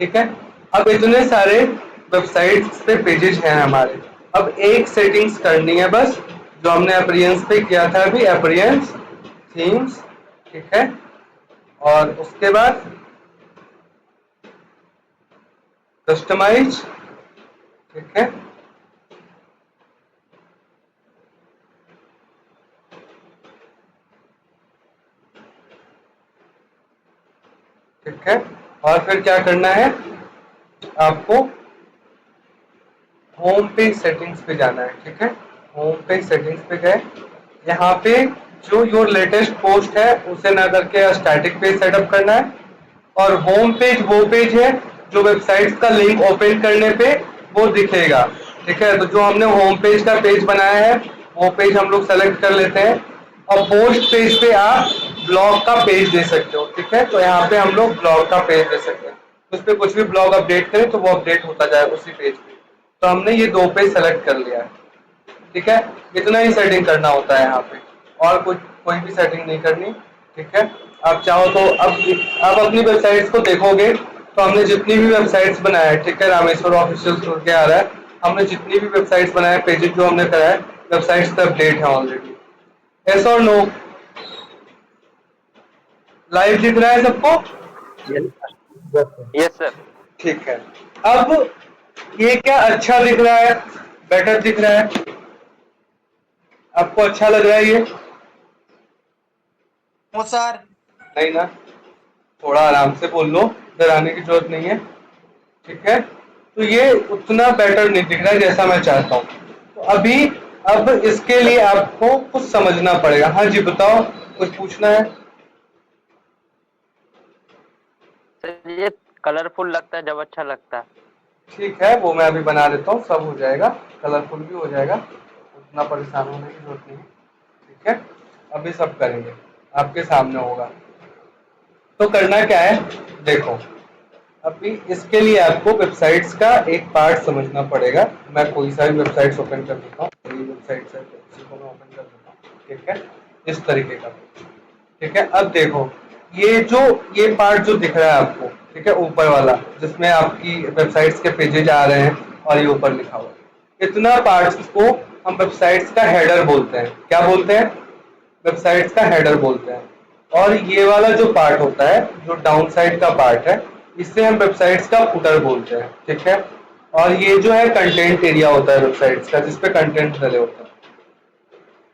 ठीक है, अब इतने सारे वेबसाइट्स पे पेजेस हैं हमारे। अब एक सेटिंग्स करनी है बस, जो हमने अपरियंस पे किया था अभी, अपरियंस थीम्स। ठीक है, और उसके बाद कस्टमाइज। ठीक है, ठीक है, और फिर क्या करना है आपको, होम पेज सेटिंग्स पे जाना है। ठीक है, होम पेज सेटिंग्स पे गए, यहाँ पे जो योर लेटेस्ट पोस्ट है उसे ना करके स्टैटिक पेज सेटअप करना है। और होम पेज वो पेज है जो वेबसाइट का लिंक ओपन करने पे वो दिखेगा। ठीक है, तो जो हमने होम पेज का पेज बनाया है वो पेज हम लोग सेलेक्ट कर लेते हैं। और पोस्ट पेज पे आप ब्लॉग का पेज दे सकते हो। ठीक है, तो यहाँ पे हम लोग ब्लॉग का पेज दे सकते हैं, उस पर कुछ भी ब्लॉग अपडेट करें तो वो अपडेट होता जाए उसी पेज पे। तो हमने ये दो पेज सेलेक्ट कर लिया है। ठीक है, इतना ही सेटिंग करना होता है यहाँ पे, और कुछ कोई भी सेटिंग नहीं करनी। ठीक है, आप चाहो तो अब अपनी वेबसाइट्स को देखोगे तो हमने जितनी भी वेबसाइट्स बनाया है, ठीक है, रामेश्वर ऑफिशियल करके आ रहा है, हमने जितनी भी वेबसाइट्स बनाए, पेजेस जो हमने कराया है, वेबसाइट्स पे अपडेट है ऑलरेडी। यस और नो? लाइव दिख रहा है सबको? Yes sir. ठीक है, अब ये क्या अच्छा दिख रहा है, बेटर दिख रहा है? आपको अच्छा लग रहा है ये? सर नहीं ना, थोड़ा आराम से बोल लो, डराने की जरूरत नहीं है। ठीक है, तो ये उतना बेटर नहीं दिख रहा है जैसा मैं चाहता हूँ। तो अब इसके लिए आपको कुछ समझना पड़ेगा। हाँ जी बताओ, कुछ पूछना है? सर ये कलरफुल लगता है जब अच्छा लगता है। ठीक है, वो मैं अभी बना देता हूँ, सब हो जाएगा, कलरफुल भी हो जाएगा, उतना परेशान होने की जरूरत नहीं है। ठीक है, अभी सब करेंगे, आपके सामने होगा। तो करना क्या है, देखो, अभी इसके लिए आपको वेबसाइट्स का एक पार्ट समझना पड़ेगा। मैं कोई सा भी वेबसाइट्स ओपन कर देता हूँ, कोई वेबसाइट है तो उसी को मैं ओपन कर देता हूँ। ठीक है, इस तरीके का। ठीक है, अब देखो, ये पार्ट जो दिख रहा है आपको, ठीक है, ऊपर वाला जिसमें आपकी वेबसाइट्स के पेजेज आ रहे हैं और ये ऊपर लिखा हुआ है, इतना पार्ट को हम वेबसाइट्स का हेडर बोलते हैं। क्या बोलते हैं? वेबसाइट्स का हेडर बोलते हैं। और ये वाला जो पार्ट होता है, जो डाउन साइड का पार्ट है, इसे हम वेबसाइट्स का फुटर बोलते हैं। ठीक है, और ये जो है कंटेंट एरिया होता है वेबसाइट्स का, जिसपे कंटेंट डले होते हैं।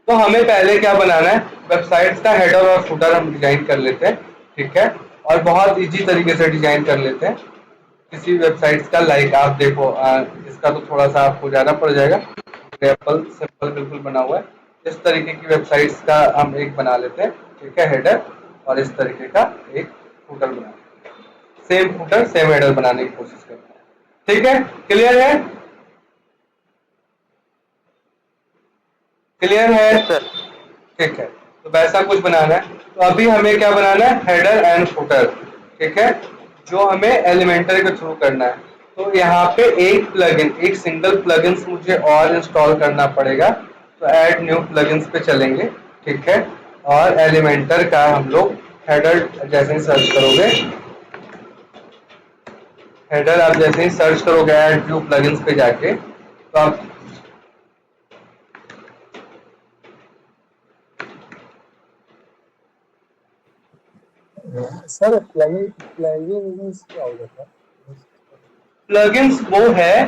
तो हमें पहले क्या बनाना है, वेबसाइट्स का हेडर और फुटर हम डिजाइन कर लेते हैं। ठीक है, और बहुत इजी तरीके से डिजाइन कर लेते हैं किसी वेबसाइट्स का। लाइक आप देखो, इसका तो थोड़ा सा आपको ज्यादा पड़ जाएगा, सिंपल सिंपल बिल्कुल बना हुआ है। इस तरीके की वेबसाइट्स का हम एक बना लेते हैं। ठीक है, हेडर, और इस तरीके का एक फुटर बना लेते हैं। सेम फुटर सेम हेडर बनाने की कोशिश करते हैं। ठीक है, क्लियर है? क्लियर है? Yes sir. ठीक है, तो वैसा कुछ बनाना है। तो अभी हमें क्या बनाना है, हेडर एंड फुटर। ठीक है, जो हमें एलिमेंटर के थ्रू करना है। तो यहाँ पे एक सिंगल प्लगइन्स मुझे और इंस्टॉल करना पड़ेगा। तो ऐड न्यू प्लगइन्स पे चलेंगे। ठीक है, और एलिमेंटर का हम लोग हेडर जैसे ही सर्च करोगे, हेडर आप जैसे ही सर्च करोगे ऐड न्यू प्लगइन्स पे जाके, तो आप सर प्लगइन क्या होगा सर? प्लगइन्स वो है,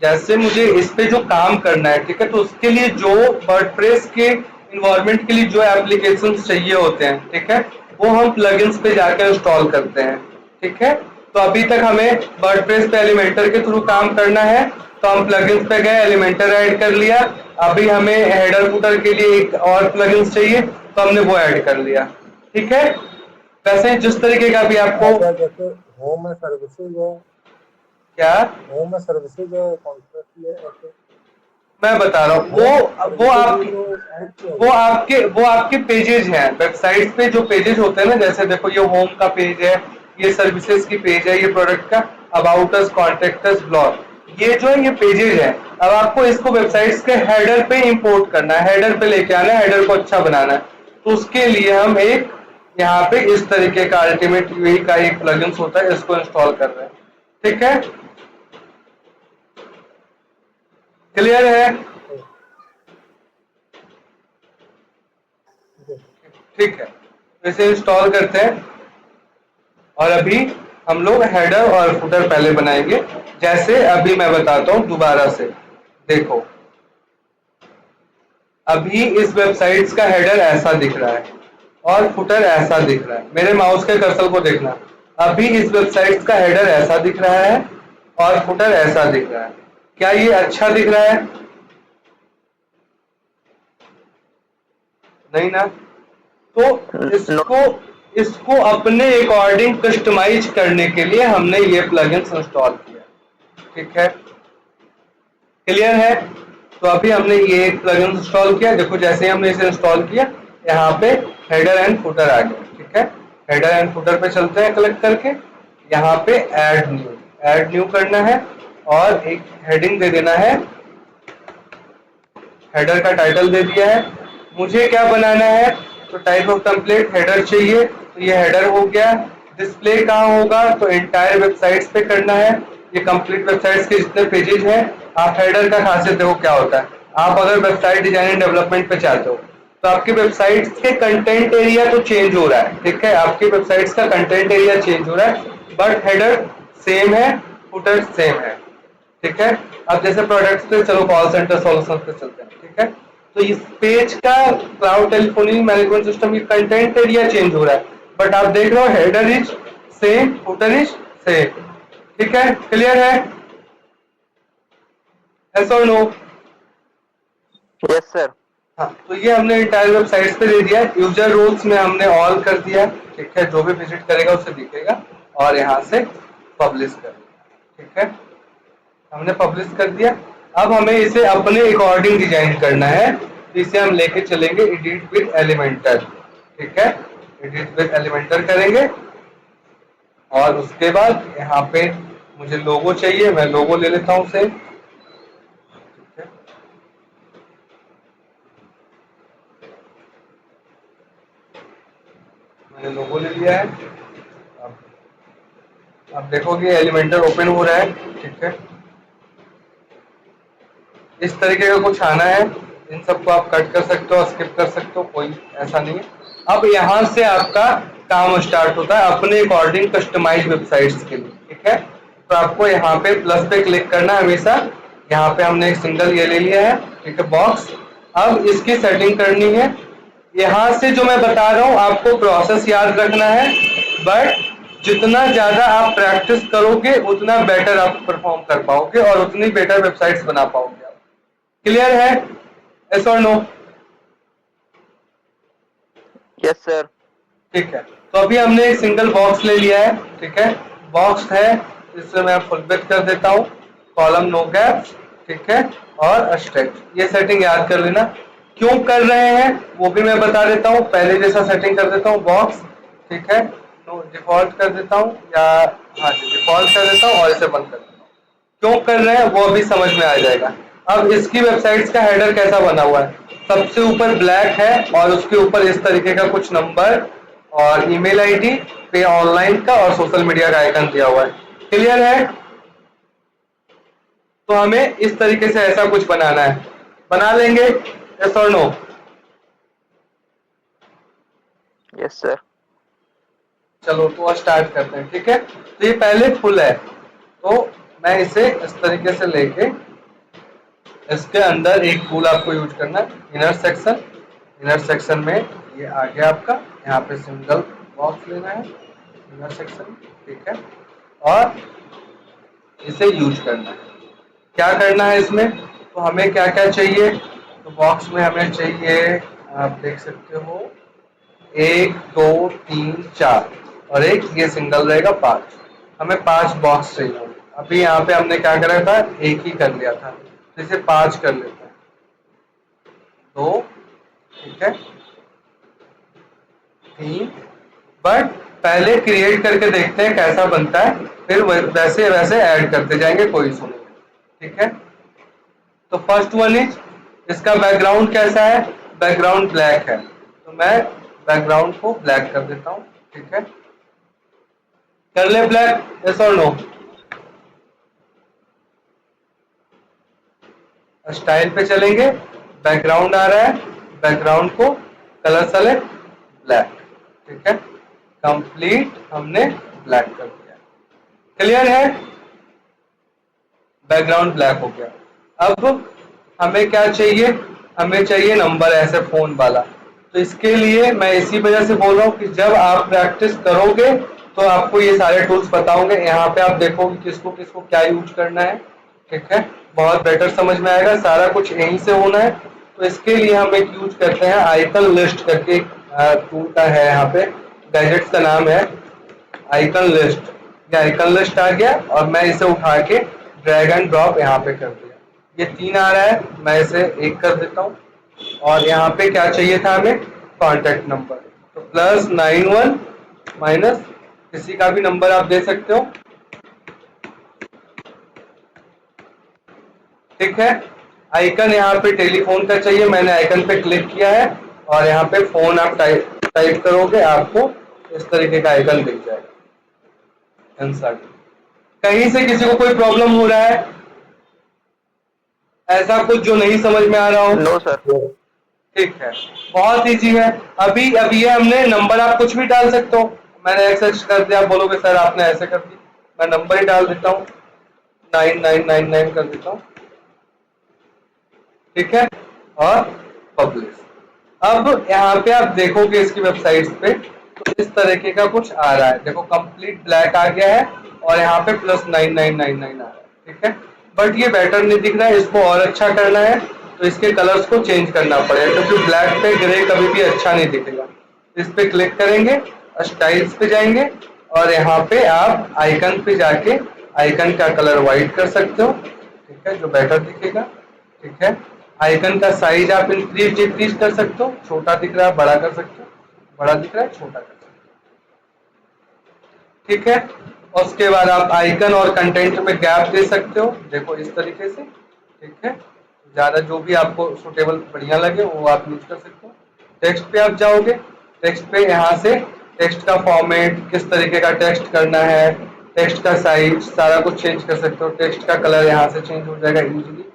जैसे मुझे इस पे जो काम करना है, ठीक है, तो उसके लिए जो वर्डप्रेस के इन्वायरमेंट के लिए जो एप्लीकेशंस चाहिए होते हैं, ठीक है, वो हम प्लगइन्स पे जाकर इंस्टॉल करते हैं। ठीक है, तो अभी तक हमें वर्डप्रेस पे एलिमेंटर के थ्रू काम करना है, तो हम प्लगइन्स पे गए, एलिमेंटर ऐड कर लिया। अभी हमें हेडर फुटर के लिए एक और प्लगइन्स चाहिए, तो हमने वो ऐड कर लिया। ठीक है, वैसे जिस तरीके का भी आपको अच्छा, जैसे होम में सर्विसेज है, क्या, होम में सर्विसेज है, कॉन्ट्रैक्ट है, ऐसे मैं बता रहा हूँ, वो आपके पेजेज हैं वेबसाइट पे। जो पेजेज होते हैं ना, जैसे देखो ये होम का पेज है, ये सर्विसेज की पेज है, ये प्रोडक्ट का about us, contact us, blog, ये जो है ये पेजेज है। अब आपको इसको वेबसाइट्स के हेडर पे इंपोर्ट करना है, हेडर पे लेके आना है, हेडर को अच्छा बनाना है। तो उसके लिए हम एक यहाँ पे इस तरीके का अल्टीमेट यूआई का एक प्लगइन्स होता है, इसको इंस्टॉल कर रहे हैं। ठीक है, क्लियर है? ठीक है, तो इसे इंस्टॉल करते हैं। और अभी हम लोग हेडर और फुटर पहले बनाएंगे, जैसे अभी मैं बताता हूं दोबारा से। देखो, अभी इस वेबसाइट्स का हेडर ऐसा दिख रहा है और फुटर ऐसा दिख रहा है। मेरे माउस के कर्सर को देखना, अभी इस वेबसाइट्स का हेडर ऐसा दिख रहा है और फुटर ऐसा दिख रहा है। क्या ये अच्छा दिख रहा है? नहीं ना। तो इसको अपने अकॉर्डिंग कस्टमाइज करने के लिए हमने ये प्लगइन्स इंस्टॉल किया। ठीक है, क्लियर है? तो अभी हमने ये एक प्लगइन इंस्टॉल किया। देखो, जैसे ही हमने इसे इंस्टॉल किया, यहाँ पे हेडर एंड फुटर आ गया। ठीक है, हेडर एंड फुटर पे चलते हैं कलेक्ट करके। यहाँ पे ऐड न्यू करना है और एक हेडिंग दे देना है। हेडर का टाइटल दे दिया है। मुझे क्या बनाना है? तो टाइप ऑफ टेम्पलेट हेडर चाहिए, तो ये हेडर हो गया। डिस्प्ले कहाँ होगा? तो एंटायर वेबसाइट्स पे करना है। ये कंप्लीट वेबसाइट्स के जितने पेजेस हैं। आप हेडर का खासियत देखो क्या होता है। आप अगर वेबसाइट डिजाइन एंड डेवलपमेंट पे चाहते हो, तो आपकी वेबसाइट्स के कंटेंट एरिया तो चेंज हो रहा है। ठीक है, आपकी वेबसाइट्स का कंटेंट एरिया चेंज हो रहा है, बट हेडर सेम है, फुटर सेम है। ठीक है, अब जैसे प्रोडक्ट्स पे चलो, कॉल सेंटर सॉल्यूशन पे चलते हैं। ठीक है, तो इस पेज का क्लाउड टेलीफोनी मैनेजमेंट सिस्टम की कंटेंट एरिया चेंज हो रहा है, बट आप देख रहे हो header is same, footer is same. ठीक है, क्लियर है? यस और नो? Yes sir. हाँ, तो ये हमने इंटायर वेबसाइट्स पे दे दिया। यूजर रोल्स में हमने ऑल कर दिया। ठीक है, जो भी विजिट करेगा उसे दिखेगा, और यहाँ से पब्लिश कर दिया। ठीक है, हमने पब्लिश कर दिया। अब हमें इसे अपने अकॉर्डिंग डिजाइन करना है, तो इसे हम लेके चलेंगे एडिट विद एलिमेंटर। ठीक है, एडिट विद एलिमेंटर करेंगे, और उसके बाद यहाँ पे मुझे लोगो चाहिए, मैं लोगो ले लेता हूँ उसे। ठीक है, मैंने लोगो ले लिया है। अब अब देखोगे एलिमेंटर ओपन हो रहा है। ठीक है, इस तरीके का कुछ आना है। इन सबको आप कट कर सकते हो, स्किप कर सकते हो, कोई ऐसा नहीं है। अब यहाँ से आपका काम स्टार्ट होता है अपने अकॉर्डिंग कस्टमाइज वेबसाइट्स के लिए। ठीक है, तो आपको यहाँ पे प्लस पे क्लिक करना है हमेशा। यहाँ पे हमने एक सिंगल ये ले लिया है। ठीक है, बॉक्स। अब इसकी सेटिंग करनी है। यहाँ से जो मैं बता रहा हूँ आपको प्रोसेस याद रखना है, बट जितना ज्यादा आप प्रैक्टिस करोगे उतना बेटर आप परफॉर्म कर पाओगे और उतनी बेटर वेबसाइट्स बना पाओगे आप। क्लियर है? यस और नो? Yes sir. ठीक है, तो अभी हमने एक सिंगल बॉक्स ले लिया है। ठीक है, बॉक्स है, इससे मैं फुल ब्रेक कर देता हूँ। Column no gaps. ठीक है, और अस्टेक्ट। ये सेटिंग याद कर लेना। क्यों कर रहे हैं वो भी मैं बता देता हूँ। पहले जैसा सेटिंग कर देता हूँ बॉक्स। ठीक है, तो डिफॉल्ट कर देता हूँ, या हाँ जी डिफॉल्ट कर देता हूँ और इसे बंद कर देता हूँ। क्यों कर रहे हैं वो अभी समझ में आ जाएगा। अब इसकी वेबसाइट्स का हेडर कैसा बना हुआ है? सबसे ऊपर ब्लैक है और उसके ऊपर इस तरीके का कुछ नंबर और ईमेल आईडी पे ऑनलाइन का और सोशल मीडिया का आइकन दिया हुआ है। क्लियर है? तो हमें इस तरीके से ऐसा कुछ बनाना है। बना लेंगे? यस और नो? Yes sir. चलो तो स्टार्ट करते हैं। ठीक है, तो ये पहले फुल है, तो मैं इसे इस तरीके से लेके इसके अंदर एक टूल आपको यूज करना है, इनर सेक्शन। इनर सेक्शन में ये आ गया आपका, यहाँ पे सिंगल बॉक्स लेना है इनर सेक्शन। ठीक है, और इसे यूज करना है। क्या करना है इसमें? तो हमें क्या क्या चाहिए? तो बॉक्स में हमें चाहिए, आप देख सकते हो, 1 2 3 4 और एक ये सिंगल रहेगा 5। हमें 5 बॉक्स चाहिए। अभी यहाँ पे हमने क्या करा था, एक ही कर लिया था, तो इसे 5 कर लेते हैं। 2, ठीक है, 3। बट पहले क्रिएट करके देखते हैं कैसा बनता है, फिर वैसे वैसे ऐड करते जाएंगे, कोई इशू नहीं, ठीक है। तो फर्स्ट वन इज, इसका बैकग्राउंड कैसा है, बैकग्राउंड ब्लैक है, तो मैं बैकग्राउंड को ब्लैक कर देता हूं, ठीक है। कर ले ब्लैक, यस और नो। स्टाइल पे चलेंगे, बैकग्राउंड आ रहा है, बैकग्राउंड को कलर सेलेक्ट ब्लैक, ठीक है, कंप्लीट, हमने ब्लैक कर दिया, क्लियर है, बैकग्राउंड ब्लैक हो गया। अब हमें क्या चाहिए, हमें चाहिए नंबर ऐसे फोन वाला। तो इसके लिए मैं इसी वजह से बोल रहा हूँ कि जब आप प्रैक्टिस करोगे तो आपको ये सारे टूल्स बताऊंगे, यहाँ पे आप देखोगे किसको किसको क्या यूज करना है, ठीक है, बहुत बेटर समझ में आएगा, सारा कुछ यहीं से होना है। तो इसके लिए हम एक यूज करते हैं आइकन लिस्ट करके, टूल का है, यहाँ पे गैजेट्स का नाम है आइकन लिस्ट। ये आइकन लिस्ट आ गया और मैं इसे उठा के ड्रैग एंड ड्रॉप यहाँ पे कर दिया, ये 3 आ रहा है, मैं इसे 1 कर देता हूँ। और यहाँ पे क्या चाहिए था हमें, कॉन्टेक्ट नंबर, तो +91 माइनस किसी का भी नंबर आप दे सकते हो, ठीक है। आइकन यहाँ पे टेलीफोन का चाहिए, मैंने आइकन पे क्लिक किया है और यहाँ पे फोन आप टाइप करोगे, आपको इस तरीके का आइकन दिख जाएगा इंसर्ट। कहीं से किसी को कोई प्रॉब्लम हो रहा है, ऐसा कुछ जो नहीं समझ में आ रहा हो? No sir. ठीक है, बहुत इजी है। अभी ये हमने नंबर, आप कुछ भी डाल सकते हो, मैंने एक्सेस कर दिया, आप बोलोगे सर आपने ऐसे कर दी, मैं नंबर ही डाल देता हूँ, 9999 कर देता हूँ, ठीक है, और पब्लिश। अब यहाँ पे आप देखोगे इसकी वेबसाइट पे तो इस तरीके का कुछ आ रहा है, देखो कंप्लीट ब्लैक आ गया है और यहाँ पे +9999 आ रहा है, ठीक है। बट ये बेटर नहीं दिख रहा है, इसको और अच्छा करना है तो इसके कलर्स को चेंज करना पड़ेगा, क्योंकि ब्लैक पे ग्रे कभी भी अच्छा नहीं दिखेगा। इस पे क्लिक करेंगे, स्टाइल्स पे जाएंगे और यहाँ पे आप आइकन पे जाके आइकन का कलर व्हाइट कर सकते हो, ठीक है, जो बेटर दिखेगा, ठीक है। आइकन का साइज आप इंक्रीज डिक्रीज कर सकते हो, छोटा दिख रहा है बड़ा कर सकते हो, बड़ा दिख रहा है छोटा कर सकते हो, ठीक है। और उसके बाद आप आइकन और कंटेंट में गैप दे सकते हो, देखो इस तरीके से, ठीक है, ज्यादा जो भी आपको सुटेबल बढ़िया लगे वो आप यूज कर सकते हो। टेक्स्ट पे आप जाओगे, टेक्स्ट पे यहाँ से टेक्स्ट का फॉर्मेट, किस तरीके का टेक्स्ट करना है, टेक्स्ट का साइज, सारा कुछ चेंज कर सकते हो। टेक्स्ट का कलर यहाँ से चेंज हो जाएगा इजीली,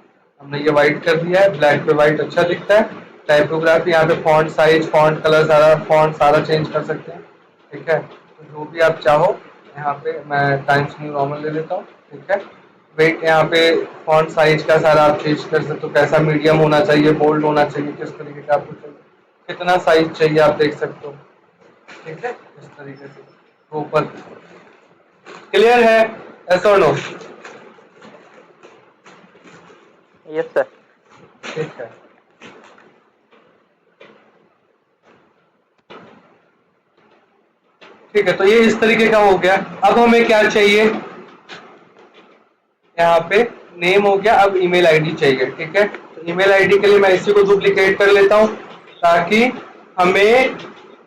हमने ये व्हाइट कर दिया है, ब्लैक पे व्हाइट अच्छा दिखता है। टाइपोग्राफी, यहाँ पे फॉन्ट साइज, फॉन्ट कलर, सारा फॉन्ट सारा चेंज कर सकते हैं, ठीक है। तो जो भी आप चाहो, यहाँ पे मैं टाइम्स न्यू रोमन ले लेता हूँ, ठीक है। वेट, यहाँ पे फॉन्ट साइज का सारा आप चेंज कर सकते हो, कैसा मीडियम होना चाहिए, बोल्ड होना चाहिए, किस तरीके का आपको चाहिए, कितना साइज चाहिए आप देख सकते हो, ठीक है, इस तरीके से ऊपर। क्लियर है, ऐसा और नो? Yes sir. ठीक है, ठीक है, तो ये इस तरीके का हो गया। अब हमें क्या चाहिए, यहाँ पे नेम हो गया, अब ईमेल आईडी चाहिए, ठीक है। तो ईमेल आईडी के लिए मैं इसी को डुप्लीकेट कर लेता हूँ ताकि हमें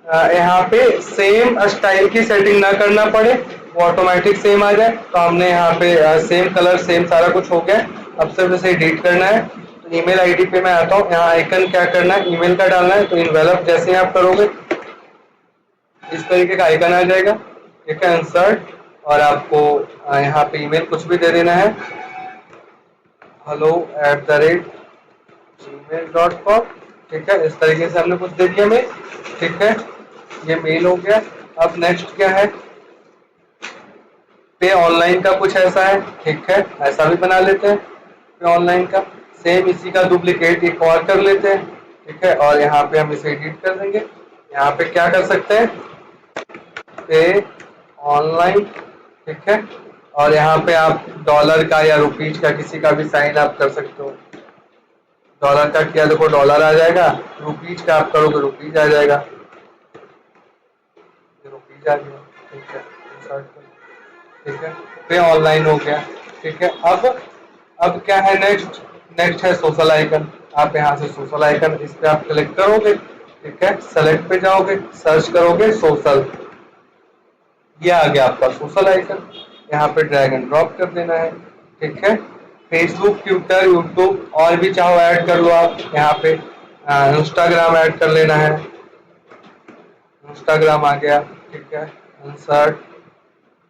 यहाँ पे सेम स्टाइल की सेटिंग ना करना पड़े, वो ऑटोमेटिक सेम आ जाए। तो हमने यहाँ पे सेम कलर, सेम सारा कुछ हो गया, अब सिर्फ इसे एडिट करना है। तो ईमेल आईडी पे मैं आता हूँ, यहाँ आइकन क्या करना है, ईमेल का डालना है। तो इन्वेलप जैसे आप करोगे इस तरीके का आइकन आ जाएगा, ठीक है, इंसर्ट, और आपको यहाँ पे ईमेल कुछ भी दे देना है, hello@gmail.com, ठीक है। इस तरीके से हमने कुछ दे दिया मेल, ठीक है, ये मेल हो गया। अब नेक्स्ट क्या है, पे ऑनलाइन का कुछ ऐसा है, ठीक है, ऐसा भी बना लेते हैं पे ऑनलाइन का। सेम इसी का डुप्लीकेट एक और कर लेते हैं, ठीक है, और यहाँ पे हम इसे एडिट कर देंगे। यहाँ पे क्या कर सकते हैं, पे ऑनलाइन, ठीक है, और यहाँ पे आप डॉलर का या रुपीज का किसी का भी साइन आप कर सकते हो। डॉलर का किया, देखो डॉलर आ जाएगा, रुपीज का आप करोगे रुपीज आ जाएगा, ये रुपीज आ गया, ठीक है, इंसर्ट कर, ठीक है, पे ऑनलाइन हो गया, ठीक है। अब क्या है नेक्स्ट, नेक्स्ट है सोशल आइकन। आप यहाँ से सोशल आइकन इस पे आप क्लिक करोगे, ठीक है, सेलेक्ट पे जाओगे, सर्च करोगे सोशल, ये आ गया आपका सोशल आइकन, यहाँ पे ड्रैग एंड ड्रॉप कर देना है, ठीक है। फेसबुक, ट्विटर, यूट्यूब और भी चाहो ऐड कर लो आप, यहाँ पे इंस्टाग्राम ऐड कर लेना है, इंस्टाग्राम आ गया, ठीक है, इंसर्ट।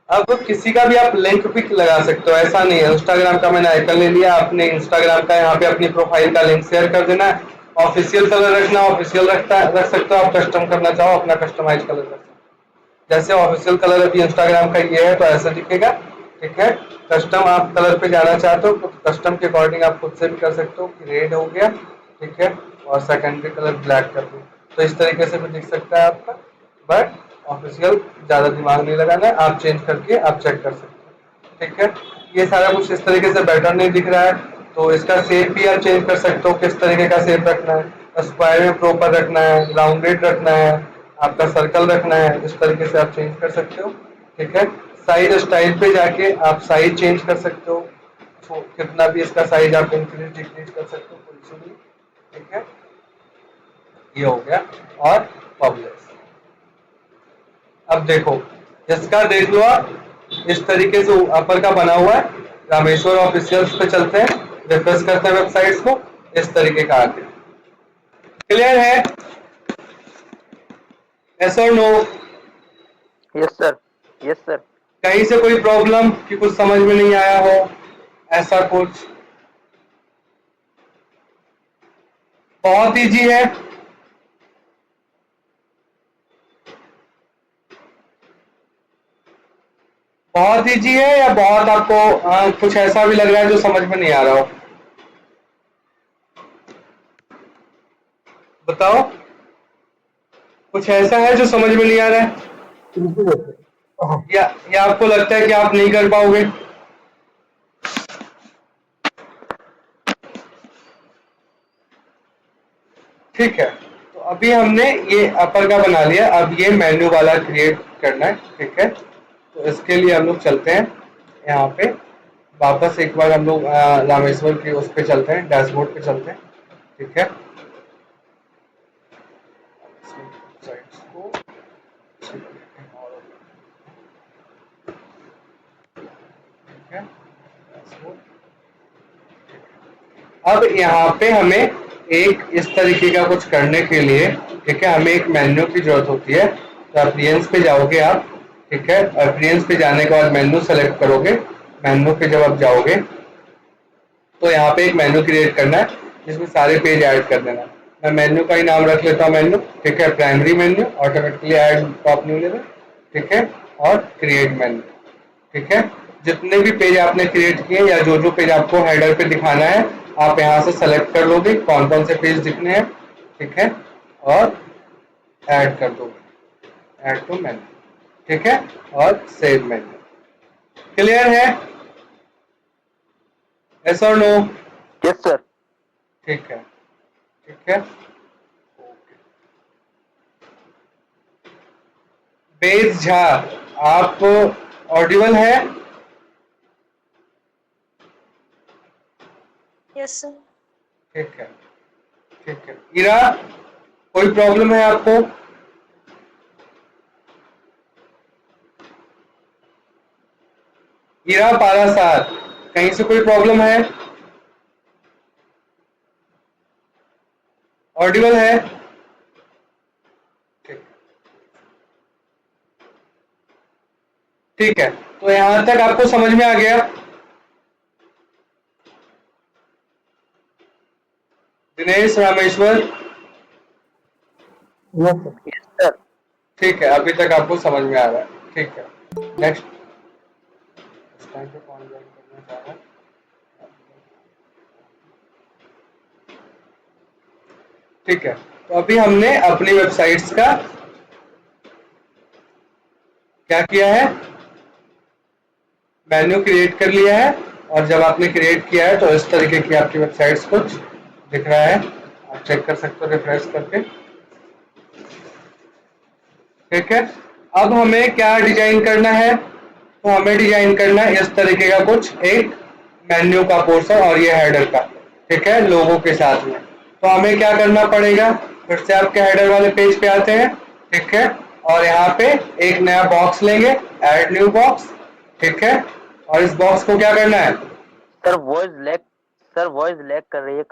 अब किसी का भी आप लिंक भी लगा सकते हो, ऐसा नहीं है, इंस्टाग्राम का मैंने आइकन ले लिया, आपने इंस्टाग्राम का यहाँ पे अपनी प्रोफाइल का लिंक शेयर कर देना है, ऑफिशियल कलर रखना, ऑफिशियल रख सकते हो आप, कस्टम करना चाहो अपना कस्टमाइज कलर रख सकते हो, जैसे ऑफिशियल कलर अभी इंस्टाग्राम का ये है तो ऐसा दिखेगा, ठीक है। कस्टम आप कलर पे जाना चाहते हो तो कस्टम के अकॉर्डिंग आप खुद से भी कर सकते हो कि रेड हो गया, ठीक है, और सेकेंडरी कलर ब्लैक कर दो, तो इस तरीके से भी दिख सकता है आपका, बट ऑफिशियल ज़्यादा दिमाग नहीं लगाना है, आप चेंज करके आप चेक कर सकते हो, ठीक है। ये सारा कुछ इस तरीके से बेटर नहीं दिख रहा है तो इसका शेप भी आप चेंज कर सकते हो, किस तरीके का शेप रखना है, स्क्वायर में प्रॉपर रखना है, राउंडेड रखना है, आपका सर्कल रखना है, इस तरीके से आप चेंज कर सकते हो, ठीक है। साइज स्टाइल पे जाके आप साइज चेंज कर सकते हो, तो कितना भी इसका साइज आप इंक्रीज डिक्रीज कर सकते हो, कोई इशू नहीं, ठीक है। ये हो गया। और पब्लिश, अब देखो इसका देख लो आप, इस तरीके से ऊपर का बना हुआ है, रामेश्वर ऑफिशियल्स पे चलते हैं, रिफ्रेश करते हैं वेबसाइट्स को, इस तरीके का आगे। क्लियर है? यस और no? Yes sir, yes sir. कहीं से कोई प्रॉब्लम कि कुछ समझ में नहीं आया हो, ऐसा कुछ? बहुत इजी है, बहुत इजी है, या बहुत आपको कुछ ऐसा भी लग रहा है जो समझ में नहीं आ रहा हो? बताओ, कुछ ऐसा है जो समझ में नहीं आ रहा है, या आपको लगता है कि आप नहीं कर पाओगे? ठीक है, तो अभी हमने ये अपर का बना लिया, अब ये मेन्यू वाला क्रिएट करना है, ठीक है। तो इसके लिए हम लोग चलते हैं यहाँ पे, वापस एक बार हम लोग रामेश्वर के उस पे चलते हैं, डैशबोर्ड पे चलते हैं, ठीक है। अब यहाँ पे हमें एक इस तरीके का कुछ करने के लिए, ठीक है, हमें एक मेन्यू की जरूरत होती है। तो अपीयरेंस पे जाओगे आप, ठीक है, अपीयरेंस पे जाने के बाद मेन्यू सेलेक्ट करोगे, मेन्यू पे जब आप जाओगे तो यहाँ पे एक मेन्यू क्रिएट करना है जिसमें सारे पेज ऐड कर देना है। मैं मेन्यू का ही नाम रख लेता हूँ मेन्यू, ठीक है, primary menu, automatically add top new level, ठीक है, और क्रिएट मेन्यू, ठीक है। जितने भी पेज आपने क्रिएट किए या जो जो पेज आपको हेडर पे दिखाना है आप यहाँ से सेलेक्ट कर लोगे कौन कौन से पेज दिखने हैं, ठीक है, और ऐड कर दोगे, ऐड टू मेन्यू, ठीक है, और सेव मेन्यू। क्लियर है? यस और नो? Yes sir. ठीक है, ठीक है। बेज झा, आप ऑडिबल है? Yes sir. ठीक है, ठीक है। इरा, कोई प्रॉब्लम है आपको? इरा पारासार, कहीं से कोई प्रॉब्लम है? ऑडिबल है? ठीक, ठीक है। तो यहां तक आपको समझ में आ गया? दिनेश, रामेश्वर? Yes sir. ठीक है, अभी तक आपको समझ में आ रहा है, ठीक है। नेक्स्ट, इस टाइम पे कौन ज्वाइन करना चाह रहा है? ठीक है, तो अभी हमने अपनी वेबसाइट्स का क्या किया है, मेन्यू क्रिएट कर लिया है, और जब आपने क्रिएट किया है तो इस तरीके की आपकी वेबसाइट्स कुछ दिख रहा है, आप चेक कर सकते हो रिफ्रेश करके, ठीक है। अब हमें क्या डिजाइन करना है, तो हमें डिजाइन करना है इस तरीके का कुछ एक मेन्यू का पोर्शन और ये हेडर का, ठीक है, लोगों के साथ में। तो हमें क्या करना पड़ेगा, फिर से आपके हेडर वाले पेज पे आते हैं, ठीक है, और यहाँ पे एक नया बॉक्स लेंगे, ऐड न्यू बॉक्स, ठीक है, और इस बॉक्स को क्या करना है, सर वॉइस लैग कर रही है।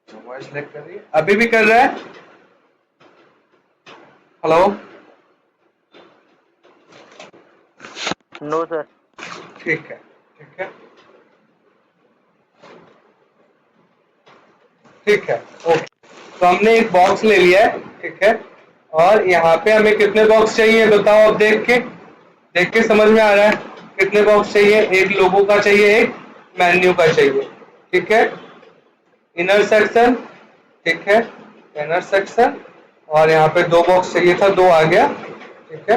वॉइस सिलेक्ट कर रही है, अभी भी कर रहा है, हेलो, नो सर। ठीक है, ठीक है, ठीक है, ओके। तो हमने एक बॉक्स ले लिया है, ठीक है, और यहाँ पे हमें कितने बॉक्स चाहिए बताओ, अब देख के समझ में आ रहा है कितने बॉक्स चाहिए, एक लोगो का चाहिए, एक मेन्यू का चाहिए, ठीक है, इनर सेक्शन, ठीक है, इनर सेक्शन, और यहाँ पे 2 बॉक्स चाहिए था, 2 आ गया, ठीक है।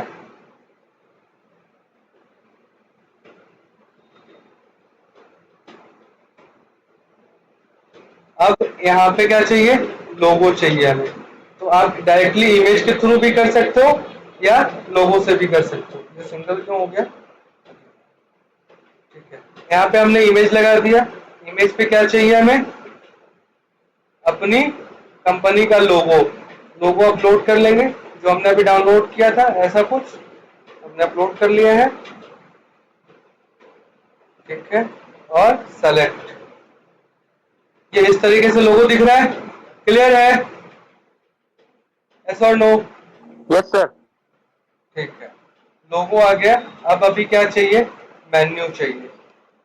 अब यहाँ पे क्या चाहिए, लोगो चाहिए हमें, तो आप डायरेक्टली इमेज के थ्रू भी कर सकते हो या लोगो से भी कर सकते हो। ये सिंगल क्यों हो गया, ठीक है, यहाँ पे हमने इमेज लगा दिया, इमेज पे क्या चाहिए हमें, अपनी कंपनी का लोगो अपलोड कर लेंगे, जो हमने अभी डाउनलोड किया था, ऐसा कुछ हमने अपलोड कर लिया है, ठीक है, और सेलेक्ट, ये इस तरीके से लोगो दिख रहा है, क्लियर है, यस और नो, यस सर। ठीक है, लोगो आ गया। अब अभी क्या चाहिए, मेन्यू चाहिए,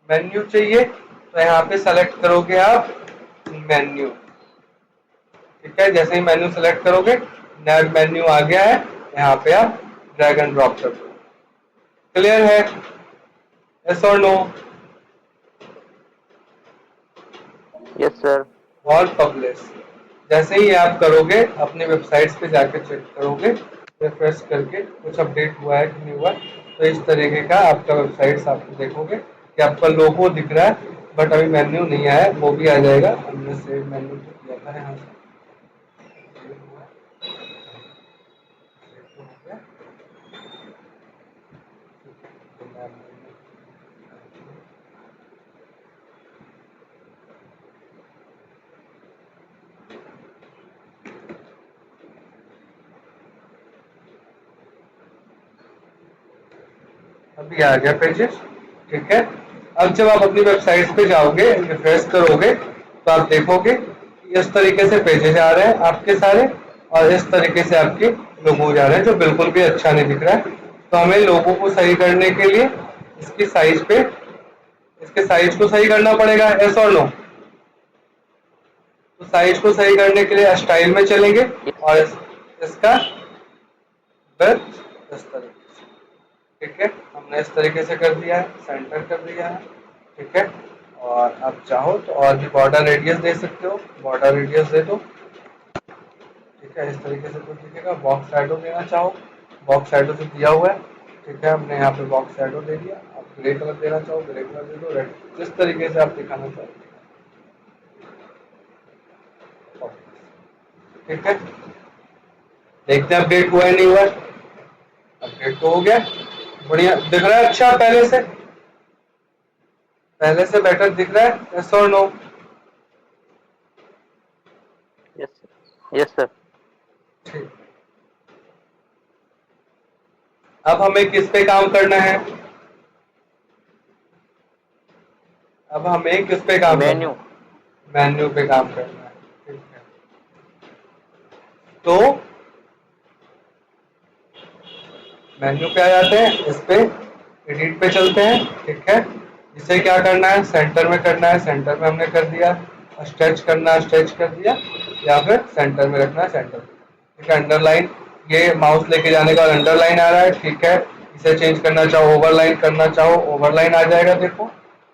मेन्यू चाहिए, तो यहाँ पे सेलेक्ट करोगे आप मेन्यू, ठीक है, जैसे ही मेन्यू सेलेक्ट करोगे नया मेन्यू आ गया है, यहाँ पे आप ड्रैग एंड ड्रॉप कर दो, क्लियर है, यस और नो, यस सर। और पब्लिश, जैसे ही आप करोगे अपनी वेबसाइट्स पे जाके चेक करोगे, रिफ्रेश करके कुछ अपडेट हुआ है कि नहीं हुआ, तो इस तरीके का आपका वेबसाइट्स आप देखोगे कि आपका लोगो दिख रहा है, बट अभी मेन्यू नहीं आया, वो भी आ जाएगा, हमने सेव मेन्यू तो किया था यहाँ से, अभी आ गया पेजेस, ठीक है। अब जब आप अपनी वेबसाइट पे जाओगे, रिफ्रेश करोगे, तो आप देखोगे कि इस तरीके से पेजेस आ रहे हैं आपके सारे, और इस तरीके से आपके लोगो जा रहे हैं, जो बिल्कुल भी अच्छा नहीं दिख रहा है। तो हमें लोगों को सही करने के लिए इसकी साइज पे, इसके साइज को सही करना पड़ेगा, यस और नो, तो साइज को सही करने के लिए स्टाइल में चलेंगे, और इसका विड्थ इस तरीके से, ठीक है, हमने इस तरीके से कर दिया है, सेंटर कर दिया है, ठीक है, और आप चाहो तो और भी बॉर्डर रेडियस दे सकते हो, बॉर्डर रेडियस दे दो, ठीक है, इस तरीके से कुछ दिखेगा। बॉक्स शैडो देना चाहो, बॉक्स शैडो से दिया हुआ है, ठीक है, हमने यहाँ पे बॉक्स शैडो दे दिया, आप ग्रे कलर देना चाहो ग्रे कलर दे दो, रेड, जिस तरीके से आप दिखाना चाहो, ठीक है, देखते हैं अपडेट हुआ है नहीं हुआ, अपडेट तो हो गया, बढ़िया दिख रहा है, अच्छा पहले से बेटर दिख रहा है, यस और नो, यस सर। ठीक, अब हमें किस पे काम करना है, अब हमें किस पे काम करना है, मेन्यू पे काम करना है, ठीक है, तो मेन्यू पे आ जाते हैं, इस पे एडिट पे चलते हैं, ठीक है, इसे क्या करना है, सेंटर में करना है, सेंटर में हमने कर दिया, स्ट्रेच करना है स्ट्रेच कर दिया, या फिर सेंटर में रखना है सेंटर, ठीक है, अंडरलाइन, ये माउस लेके जाने का अंडरलाइन आ रहा है, ठीक है, इसे चेंज करना चाहो ओवरलाइन करना चाहो ओवरलाइन आ जाएगा, देखो,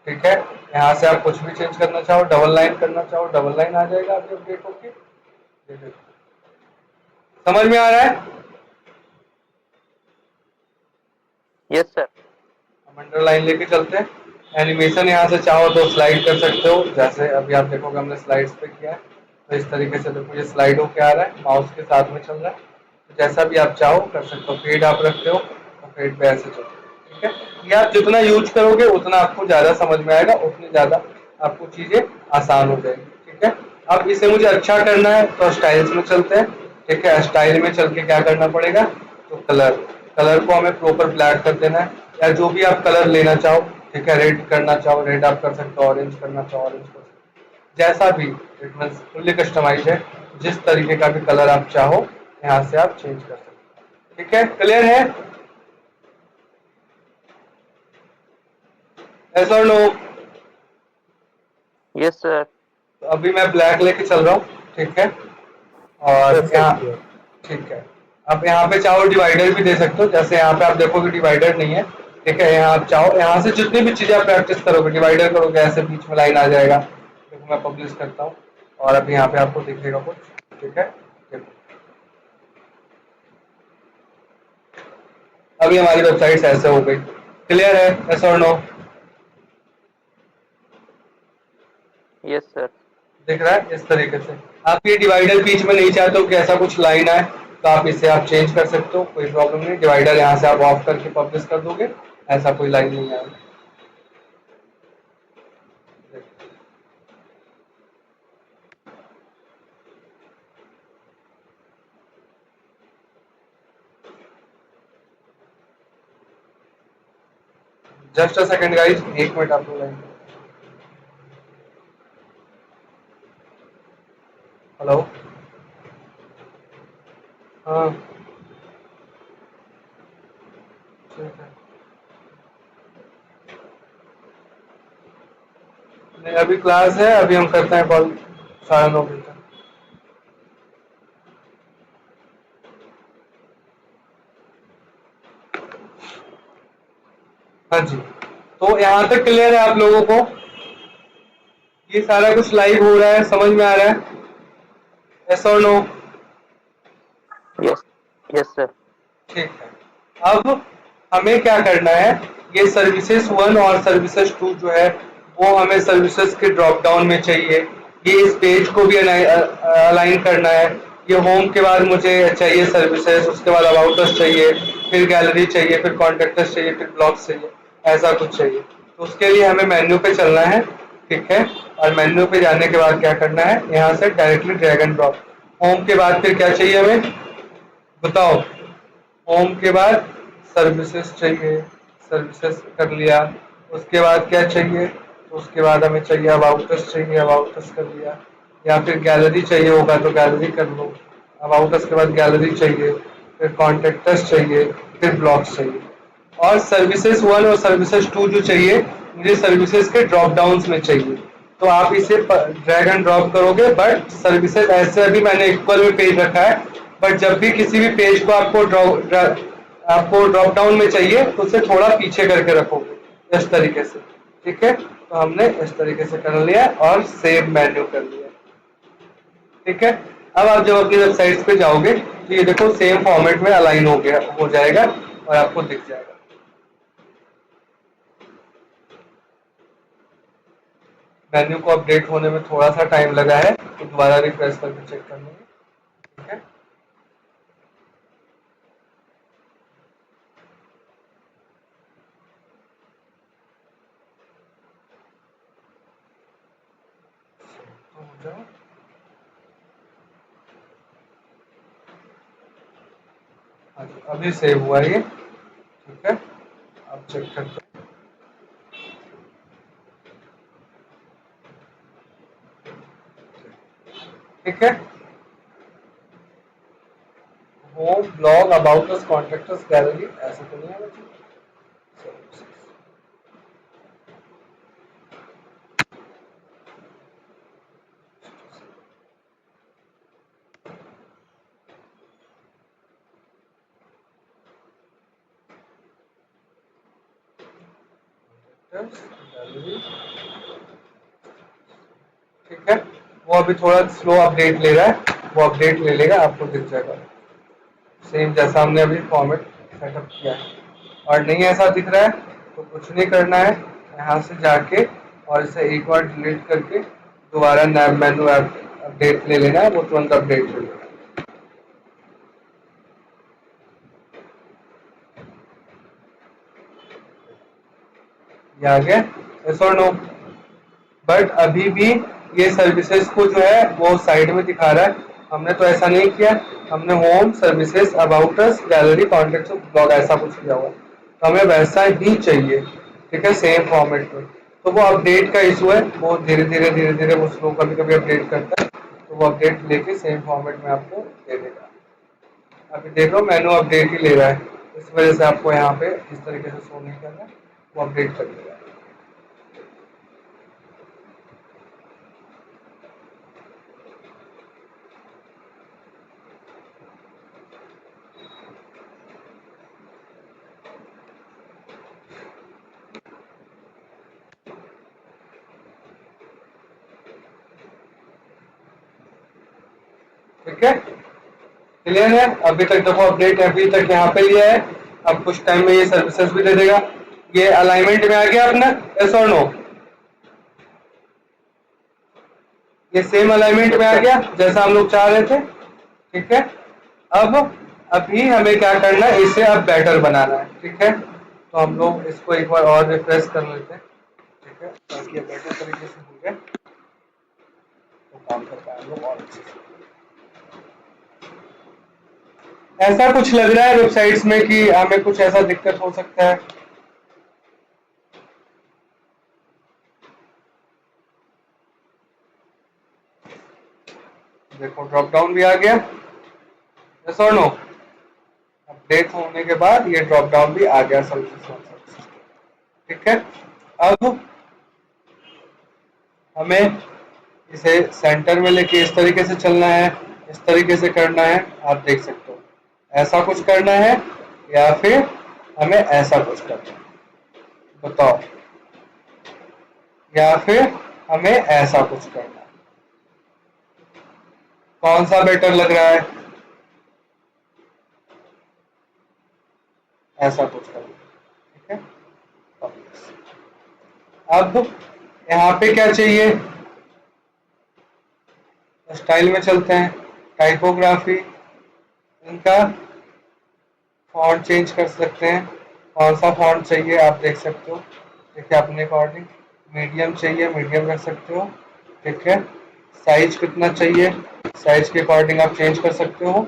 ठीक है, यहाँ से आप कुछ भी चेंज करना चाहो, डबल लाइन करना चाहो डबल लाइन आ जाएगा, अभी अपडेट होके, समझ में आ रहा है, यस सर। हम अंडरलाइन लेके चलते हैं। एनिमेशन यहाँ से चाहो तो स्लाइड कर सकते हो, जैसे अभी आप देखोगे हमने स्लाइड्स पे किया है, तो इस तरीके से देखो ये स्लाइड होके आ रहा है, माउस के साथ में चल रहा है, तो जैसा भी आप चाहो कर सकते हो, फेड आप रखते हो तो फेड पे ऐसे चलते हो, ठीक है, ये आप जितना यूज करोगे उतना आपको ज़्यादा समझ में आएगा, उतनी ज़्यादा आपको चीज़ें आसान हो जाएगी, ठीक है। ठीक है। अब इसे मुझे अच्छा करना है तो स्टाइल्स में चलते हैं, ठीक है। स्टाइल में चल के क्या करना पड़ेगा, तो कलर को हमें प्रॉपर ब्लैक कर देना है, या जो भी आप कलर लेना चाहो, ठीक है। रेड करना चाहो रेड आप कर सकते हो, ऑरेंज करना चाहो ऑरेंज कर सकते हो, जैसा भी, इट मीन फुल्ली कस्टमाइज है। जिस तरीके का भी कलर आप चाहो यहाँ से आप चेंज कर सकते हो, ठीक है। क्लियर है? ऐसा और नो? Yes sir. तो अभी मैं ब्लैक लेके चल रहा हूँ, ठीक है। और यहाँ, परफेक्ट। ठीक है। आप यहाँ पे चाहो डिवाइडर भी दे सकते हो, जैसे यहाँ पे आप देखोगे डिवाइडर नहीं है, ठीक है। यहाँ आप चाहो, यहाँ से जितनी भी चीजें आप प्रैक्टिस करोगे, डिवाइडर करोगे, ऐसे बीच में लाइन आ जाएगा। देखो मैं पब्लिश करता हूँ और अभी यहाँ पे आपको दिखेगा कुछ, ठीक है। देखो अभी हमारी वेबसाइट ऐसे हो गई। क्लियर है? ऐसा और नो? Yes sir. दिख रहा है? इस तरीके से आप ये डिवाइडर बीच में नहीं चाहते हो कि ऐसा कुछ लाइन आए, तो आप इसे आप चेंज कर सकते हो, कोई प्रॉब्लम नहीं। डिवाइडर यहाँ से आप ऑफ करके पब्लिश कर दोगे, ऐसा कोई लाइन नहीं आएगा। Just a second guys, 1 minute आपको लाइन। हेलो, हाँ ठीक है। नहीं अभी क्लास है, अभी हम करते हैं कॉल 9:30 तक। हाँ जी, तो यहाँ तक क्लियर है आप लोगों को? ये सारा कुछ लाइव हो रहा है, समझ में आ रहा है? यस और नो? Yes yes sir. ठीक है। अब हमें क्या करना है, ये सर्विसेज 1 और सर्विसेज 2 जो है वो हमें सर्विसेज के ड्रॉप डाउन में चाहिए। ये इस पेज को भी अलाइन करना है। ये होम के बाद मुझे चाहिए सर्विसेज, उसके बाद अबाउट अस चाहिए, फिर गैलरी चाहिए, फिर कॉन्टेक्ट चाहिए, फिर ब्लॉग्स चाहिए, ऐसा कुछ चाहिए। तो उसके लिए हमें मेन्यू पे चलना है, ठीक है। और मेन्यू पे जाने के बाद क्या करना है, यहाँ से directly drag and drop. Home के बाद फिर क्या चाहिए हमें, बताओ? होम के बाद सर्विसेज चाहिए, सर्विसेज कर लिया। उसके बाद क्या चाहिए, तो उसके बाद हमें चाहिए अबाउट अस चाहिए, अबाउट अस कर लिया। या फिर गैलरी चाहिए होगा तो गैलरी कर लो, अबाउट अस के बाद गैलरी चाहिए, फिर कॉन्टेक्ट अस चाहिए, फिर ब्लॉग्स चाहिए। और सर्विसेज 1 और सर्विसेज 2 जो चाहिए मुझे सर्विसेज के ड्रॉप डाउन्स में चाहिए। तो आप इसे ड्रैग एंड ड्रॉप करोगे, बट सर्विसेज ऐसे अभी मैंने इक्वल में पेज रखा है, बट जब भी किसी भी पेज को आपको ड्रॉप डाउन में चाहिए तो उसे थोड़ा पीछे करके रखोगे इस तरीके से, ठीक है। तो हमने इस तरीके से कर लिया और सेव मेन्यू कर लिया, ठीक है। अब आप जब अपनी वेबसाइट पे जाओगे तो ये देखो सेम फॉर्मेट में अलाइन हो जाएगा और आपको दिख जाएगा। मेन्यू को अपडेट होने में थोड़ा सा टाइम लगा है, तो दोबारा रिफ्रेश करके चेक कर लेंगे, ठीक है। तो हो जाओ। हाँ जी, अभी सेव हुआ ये, ठीक है। आप चेक करते हो, ठीक है। Home, blog, about us, contact us, gallery, ऐसा तो नहीं आना चाहिए। गैलरी, ठीक है। वो अभी थोड़ा स्लो अपडेट ले रहा है, वो अपडेट ले लेगा, आपको दिख जाएगा सेम जैसा हमने अभी फॉर्मेट सेटअप किया है। और नहीं ऐसा दिख रहा है तो कुछ नहीं करना है, यहाँ से जाके और इसे एक बार डिलीट करके दोबारा नया मेनू अपडेट ले लेना है, वो तुरंत अपडेट ले लेगा। ये आ गया, यस और नो? बट अभी भी ये सर्विसेज को जो है वो साइड में दिखा रहा है। हमने तो ऐसा नहीं किया, हमने home, services, about us, gallery, contact, blog ऐसा कुछ किया हुआ है। तो हमें वैसा ही चाहिए, ठीक है, सेम फॉर्मेट में। तो वो अपडेट का इशू है, वो धीरे धीरे वो स्लो कभी कभी अपडेट करता है, तो वो अपडेट लेके सेम फॉर्मेट में आपको दे देगा। अभी देख लो मेनू अपडेट ही ले रहा है, इस वजह से आपको यहाँ पे इस तरीके से शो नहीं करना, वो अपडेट कर देगा। ठीक है, क्लियर है? अभी तक देखो अपडेट अभी तक यहाँ पे लिया है, अब कुछ टाइम में ये सर्विसेज भी दे देगा। ये अलाइनमेंट में आ गया अपना, यस और नो? ये सेम अलाइनमेंट में आ गया जैसा हम लोग चाह रहे थे, ठीक है। अब अभी हमें क्या करना है, इसे अब बेटर बनाना है, ठीक है। तो हम लोग इसको एक बार और रिफ्रेश कर लेते हैं, ठीक है, ताकि ये बेटर तरीके से हो जाए, तो काम कर पाए हम लोग और अच्छे से। ऐसा कुछ लग रहा है वेबसाइट्स में कि हमें कुछ ऐसा दिक्कत हो सकता है? देखो ड्रॉप डाउन भी आ गया, यस और नो? अपडेट होने के बाद ये ड्रॉप डाउन भी आ गया सर्विसेज, ठीक है। अब हमें इसे सेंटर में लेके इस तरीके से चलना है, इस तरीके से करना है, आप देख सकते हो। ऐसा कुछ करना है या फिर हमें ऐसा कुछ करना है, बताओ? या फिर हमें ऐसा कुछ करना है, कौन सा बेटर लग रहा है? ऐसा कुछ करना, ठीक है। अब यहाँ पे क्या चाहिए, स्टाइल में चलते हैं, टाइपोग्राफी, इनका फॉन्ट चेंज कर सकते हैं। कौन सा फॉन्ट चाहिए आप देख सकते हो, ठीक है, अपने अकॉर्डिंग। मीडियम चाहिए, मीडियम रख सकते हो, ठीक है। साइज कितना चाहिए, साइज के अकॉर्डिंग आप चेंज कर सकते हो।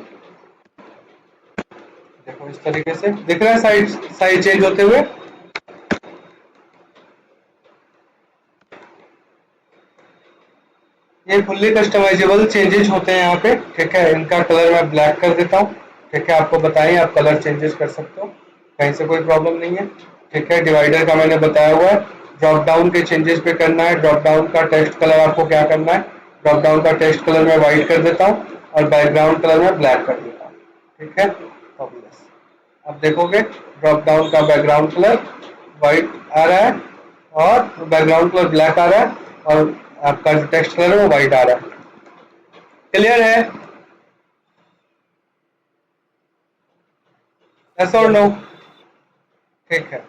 देखो इस तरीके से दिख रहा है साइज चेंज होते हुए। ये फुल्ली कस्टमाइजेबल चेंजेस होते हैं यहाँ पे, ठीक है। इनका कलर मैं ब्लैक कर देता हूँ, ठीक है। आपको बताइए, आप कलर चेंजेस कर सकते हो, कहीं से कोई प्रॉब्लम नहीं है, ठीक है। डिवाइडर का मैंने बताया हुआ है। ड्रॉप डाउन के चेंजेस पे करना है, ड्रॉप डाउन का टेक्स्ट कलर आपको क्या करना है, ड्रॉप डाउन का टेक्स्ट कलर मैं व्हाइट कर देता हूँ और बैकग्राउंड कलर मैं ब्लैक कर देता हूँ, ठीक है। अब देखोगे ड्रॉप डाउन का बैकग्राउंड कलर व्हाइट आ रहा है और बैकग्राउंड कलर ब्लैक आ रहा है और आपका जो टेक्स्ट कलर है वो व्हाइट आ रहा है। क्लियर है? यस और नो? ठीक है।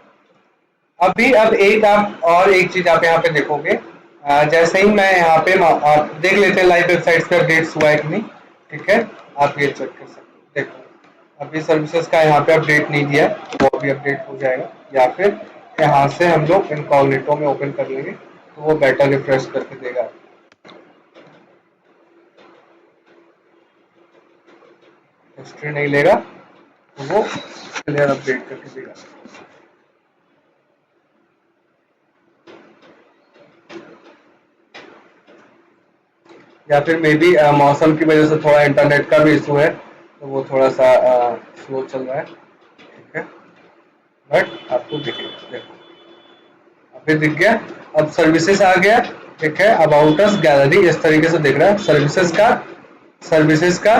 अभी अब एक चीज आप यहाँ पे देखोगे, जैसे ही मैं यहाँ पे आप देख लेते हैं लाइव वेबसाइट्स पे अपडेट्स हुआ है कि नहीं, ठीक है। आप ये चेक कर सकते हो। देखो अभी सर्विसेज का यहाँ पे अपडेट नहीं दिया है, वो अभी अपडेट हो जाएगा, या फिर यहाँ से हम लोग इनकॉग्निटो में ओपन कर लेंगे तो वो बेटर रिफ्रेश करके देगा। हिस्ट्री नहीं लेगा तो वो क्लियर अपडेट करके देगा। या फिर मे बी मौसम की वजह से थोड़ा इंटरनेट का भी इशू है, तो वो थोड़ा सा स्लो चल रहा है, ठीक है। बट आपको दिखेगा, देखो अभी दिख गया। अब सर्विसेज आ गया, ठीक है। अबाउट अस, गैलरी इस तरीके से दिख रहा है। सर्विसेज का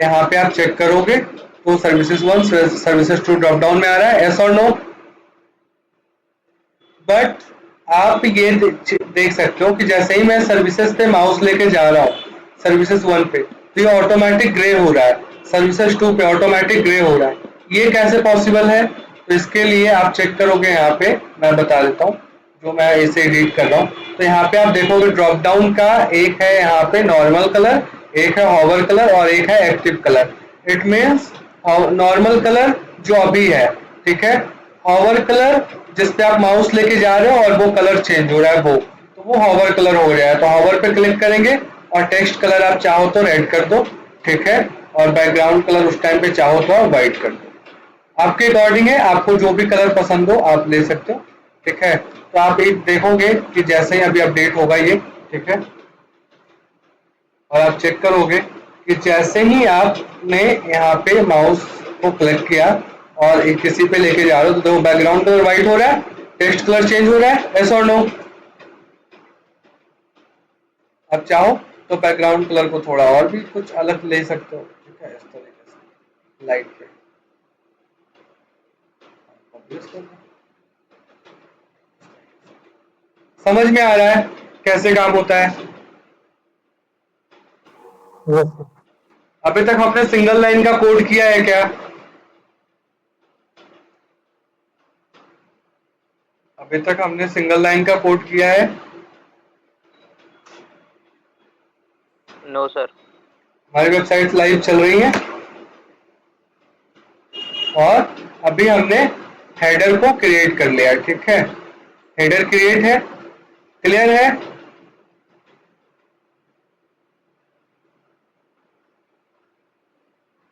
यहाँ पे आप चेक करोगे तो सर्विसेज 1, सर्विसेज 2 ड्रॉप डाउन में आ रहा है, एस और नो? बट आप ये देख सकते हो कि जैसे ही मैं सर्विसेज पे माउस लेके जा रहा हूँ, सर्विसेज 1 पे, तो ये ऑटोमेटिक ग्रे हो रहा है, सर्विसेज 2 पे ऑटोमेटिक ग्रे हो रहा है। ये कैसे पॉसिबल है? तो इसके लिए आप चेक करोगे, यहाँ पे मैं बता देता हूँ, जो मैं इसे एडिट कर रहा हूँ। तो यहाँ पे आप देखोगे ड्रॉप डाउन का एक है यहाँ पे नॉर्मल कलर, एक है हॉवर कलर और एक है active colour. It means normal colour जो अभी है, ठीक है। हॉवर कलर जिस पे आप माउस लेके जा रहे हो और वो कलर चेंज हो रहा है, वो तो वो हॉवर कलर हो गया है। तो हॉवर पे क्लिक करेंगे और टेक्स्ट कलर आप चाहो तो रेड कर दो, ठीक है, और बैकग्राउंड कलर उस टाइम पे चाहो तो आप व्हाइट कर दो। आपके अकॉर्डिंग है, आपको जो भी कलर पसंद हो आप ले सकते हो, ठीक है। तो आप एक देखोगे कि जैसे ही अभी अपडेट होगा ये, ठीक है, और आप चेक करोगे कि जैसे ही आपने यहाँ पे माउस को क्लिक किया और एक किसी पे लेके जा रहे हो तो देखो बैकग्राउंड कलर व्हाइट हो रहा है, टेक्स्ट कलर चेंज हो रहा है, यस और नो। अब चाहो तो बैकग्राउंड कलर को थोड़ा और भी कुछ अलग ले सकते हो, ठीक है, इस तरीके से लाइट पे publish कर दो। समझ में आ रहा है कैसे काम होता है? Yes sir. अभी तक हमने सिंगल लाइन का कोड किया है क्या? अभी तक हमने सिंगल लाइन का कोड किया है? No sir. हमारी वेबसाइट लाइव चल रही है और अभी हमने हेडर को क्रिएट कर लिया, ठीक है, हेडर क्रिएट है, क्लियर है?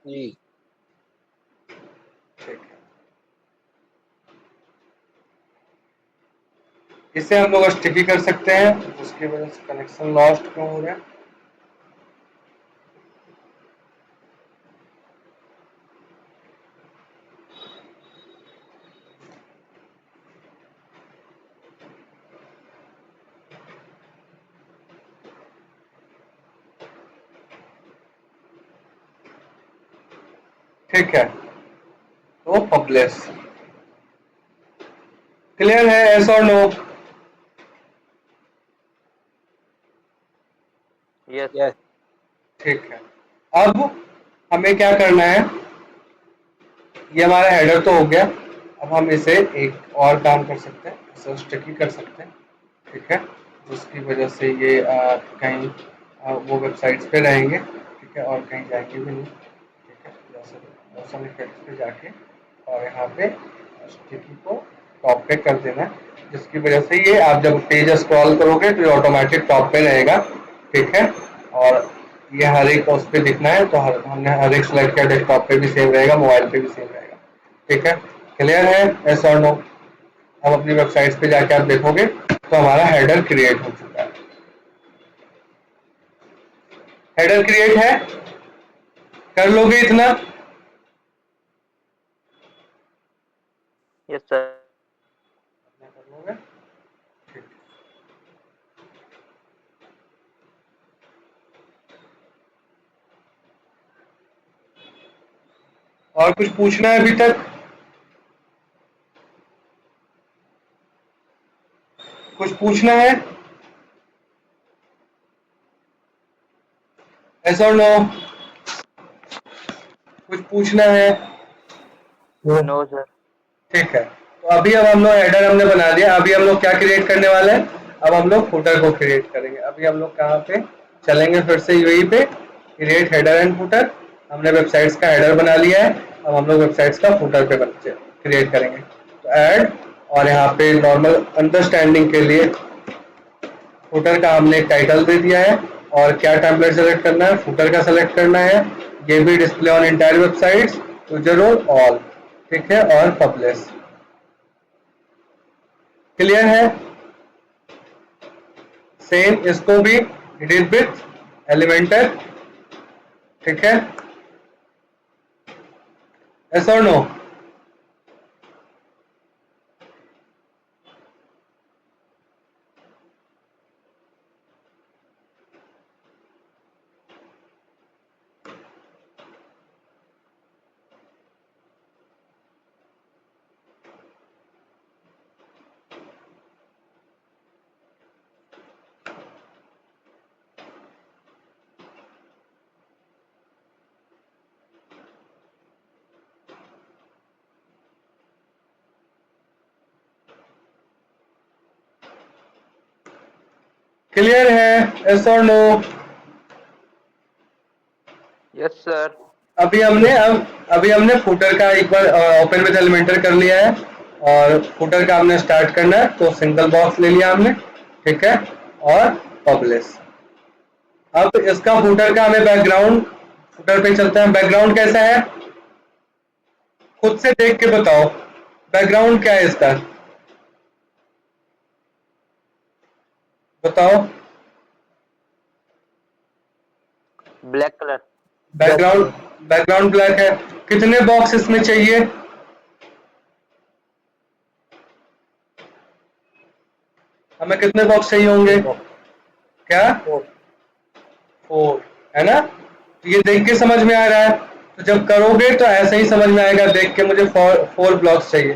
जी। ठीक है, इसे हम लोग स्टिकी कर सकते हैं, उसकी वजह से कनेक्शन लॉस्ट क्यों हो रहा है? ठीक है, तो पब्लिश क्लियर है, यस और नो? यस। यस। ठीक है, अब हमें क्या करना है, ये हमारा हेडर तो हो गया, अब हम इसे एक और काम कर सकते हैं, इसे स्टिकी कर सकते हैं, ठीक है, जिसकी वजह से ये कहीं वो वेबसाइट्स पे रहेंगे, ठीक है, और कहीं जाएंगे भी नहीं, ठीक है, जैसे मौसम इफेक्ट्स पे जाके और यहाँ पे स्टिकी को टॉप पे कर देना है, जिसकी वजह से ये आप जब पेज स्क्रॉल करोगे तो ये ऑटोमेटिक टॉप पे रहेगा, ठीक है, और ये हर एक उस पे दिखना है, तो हमने हर एक सेलेक्ट किया, डेस्कटॉप पे भी सेव रहेगा, मोबाइल पे भी सेव रहेगा, ठीक है, क्लियर है, यस और नो? अब अपनी वेबसाइट्स पे जाके आप देखोगे तो हमारा हेडर क्रिएट हो चुका है। हेडर क्रिएट है, कर लोगे इतना? Yes sir. कर लोगे, ठीक। और कुछ पूछना है अभी तक? कुछ पूछना है? यस और नो? कुछ पूछना है? No sir. ठीक है, तो अभी अब हम लोग हेडर हमने बना दिया, अभी हम लोग क्या क्रिएट करने वाले हैं, अब हम लोग फुटर को क्रिएट करेंगे। अभी हम लोग कहाँ पे चलेंगे, फिर से यूआई पे क्रिएट हेडर एंड फुटर, हमने वेबसाइट्स का हेडर बना लिया है, अब हम लोग वेबसाइट्स का फुटर पे क्रिएट करेंगे। तो ऐड, और यहाँ पे नॉर्मल अंडरस्टैंडिंग के लिए फुटर का हमने एक टाइटल दे दिया है, और क्या टेम्पलेट सेलेक्ट करना है, फुटर का सेलेक्ट करना है, ये भी display on entire websites, user role all, ठीक है, और पब्लिश, क्लियर है? सेम इसको भी एडिट विथ एलिमेंटर, ठीक है, यस और नो? क्लियर है, यस और नो? Yes sir. अभी हमने फुटर का एक बार ओपन विद एलिमेंटर कर लिया है, और फुटर का हमने स्टार्ट करना है, तो सिंगल बॉक्स ले लिया हमने, ठीक है, और पब्लिश। अब इसका फुटर का हमें बैकग्राउंड, फुटर पे चलते हैं। बैकग्राउंड कैसा है, खुद से देख के बताओ बैकग्राउंड क्या है इसका, बताओ। Black colour. Background, background black है। कितने बॉक्स इसमें चाहिए, हमें कितने बॉक्स चाहिए होंगे, क्या, 4, है ना। तो ये देख के समझ में आ रहा है, तो जब करोगे तो ऐसे ही समझ में आएगा, देख के मुझे 4 ब्लॉक्स चाहिए।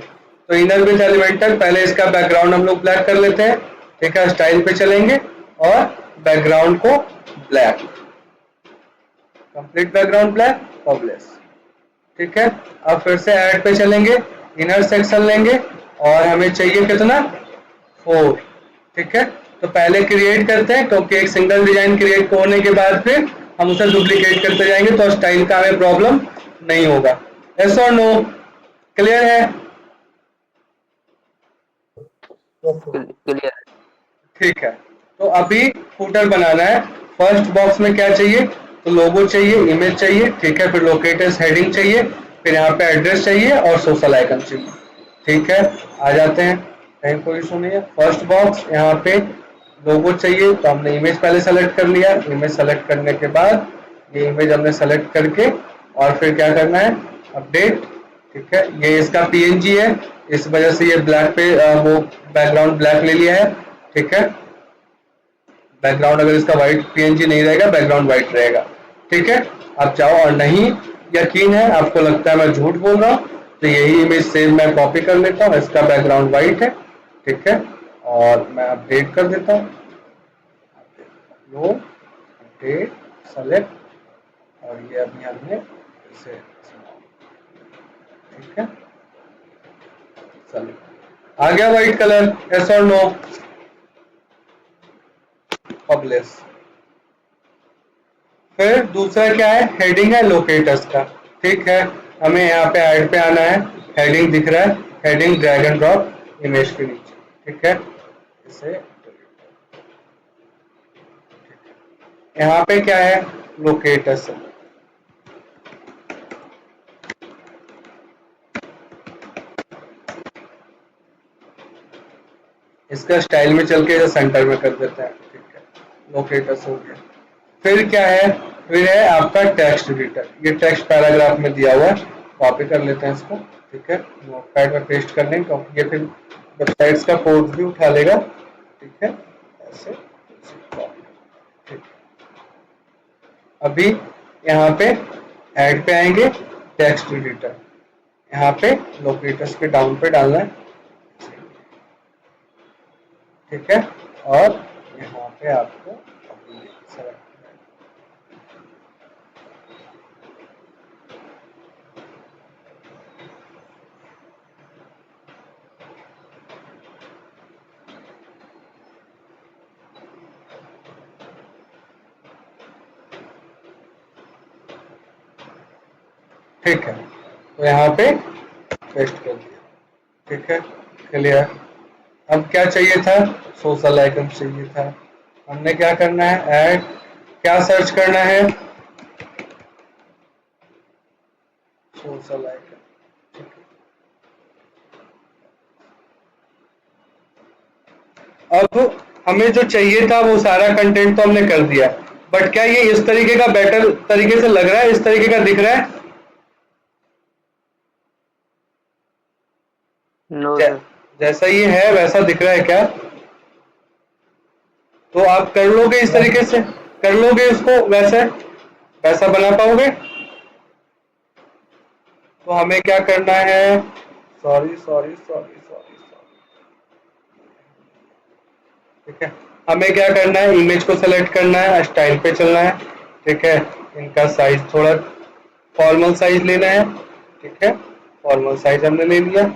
तो इनर विथ एलिमेंटल, पहले इसका बैकग्राउंड हम लोग ब्लैक कर लेते हैं, ठीक है। स्टाइल पे चलेंगे और बैकग्राउंड को black, complete background black, publish, ठीक है। अब फिर से ऐड पे चलेंगे, इनर सेक्शन लेंगे और हमें चाहिए कितना, 4, ठीक है। तो पहले क्रिएट करते हैं, क्योंकि एक सिंगल डिजाइन क्रिएट होने के बाद फिर हम उसे डुप्लीकेट करते जाएंगे, तो स्टाइल का हमें प्रॉब्लम नहीं होगा। यस और नो, क्लियर है, क्लियर। ठीक है। तो अभी फुटर बनाना है। फर्स्ट बॉक्स में क्या चाहिए, तो लोगो चाहिए, इमेज चाहिए, ठीक है। फिर लोकेटर्स हेडिंग चाहिए, फिर यहाँ पे एड्रेस चाहिए और सोशल आइकन चाहिए, ठीक है। आ जाते हैं, कहीं कोई इशू नहीं है। फर्स्ट बॉक्स यहाँ पे लोगो चाहिए, तो हमने इमेज पहले सेलेक्ट कर लिया। इमेज सेलेक्ट करने के बाद ये इमेज हमने सेलेक्ट करके और फिर क्या करना है, अपडेट, ठीक है। ये इसका पीएनजी है, इस वजह से ये ब्लैक पे वो बैकग्राउंड ब्लैक ले लिया है, ठीक है। बैकग्राउंड अगर इसका व्हाइट पीएनजी नहीं रहेगा, बैकग्राउंड व्हाइट रहेगा, ठीक है। आप चाहो और नहीं यकीन है, आपको लगता है मैं झूठ बोल रहा हूँ, तो यही इमेज सेव मैं कॉपी कर लेता हूँ। इसका बैकग्राउंड व्हाइट है, ठीक है। और मैं अपडेट कर देता हूँ, लो अपडेट सेलेक्ट, और ये अभी हमने इसे, ठीक है, सेलेक्ट, आ गया व्हाइट कलर, यस और नो, पब्लिश। फिर दूसरा क्या है, हेडिंग है लोकेटर्स का, ठीक है। हमें यहाँ पे ऐड पे आना है, हेडिंग दिख रहा है, heading drag and drop image के नीचे, ठीक है। इसे यहाँ पे क्या है, लोकेटर्स, इसका स्टाइल में चल के सेंटर में कर देते हैं, ठीक है। लोकेटर्स हो गया। फिर क्या है, फिर है आपका टेक्स्ट एडिटर। ये टेक्स्ट पैराग्राफ में दिया हुआ है, कॉपी कर लेते हैं इसको, ठीक है। नोटपैड में पेस्ट कर लेंगे, क्योंकि ये फिर वेबसाइट्स का कोड भी उठा लेगा, ठीक है। ऐसे, ठीक। अभी यहाँ पे ऐड पे आएंगे, टेक्स्ट एडिटर, यहाँ पे लोकेटर्स के डाउन पे डालना है, ठीक है। और यहाँ पे आपको सेलेक्ट, ठीक है। तो यहाँ पे पेस्ट कर दिया, ठीक है, क्लियर। अब क्या चाहिए था, सोशल आइकन चाहिए था। हमने क्या करना है, ऐड, क्या सर्च करना है, सोशल आइकन, ठीक है। अब हमें जो चाहिए था वो सारा कंटेंट तो हमने कर दिया, बट क्या ये इस तरीके का बेटर तरीके से लग रहा है, इस तरीके का दिख रहा है, नो जै, सर। जैसा ये है वैसा दिख रहा है क्या, तो आप कर लोगे इस तरीके से, कर लोगे उसको वैसे, वैसा बना पाओगे। तो हमें क्या करना है, sorry sorry sorry sorry sorry, ठीक है। हमें क्या करना है, इमेज को सेलेक्ट करना है, स्टाइल पे चलना है, ठीक है। इनका साइज थोड़ा फॉर्मल साइज लेना है, ठीक है। फॉर्मल साइज हमने ले लिया,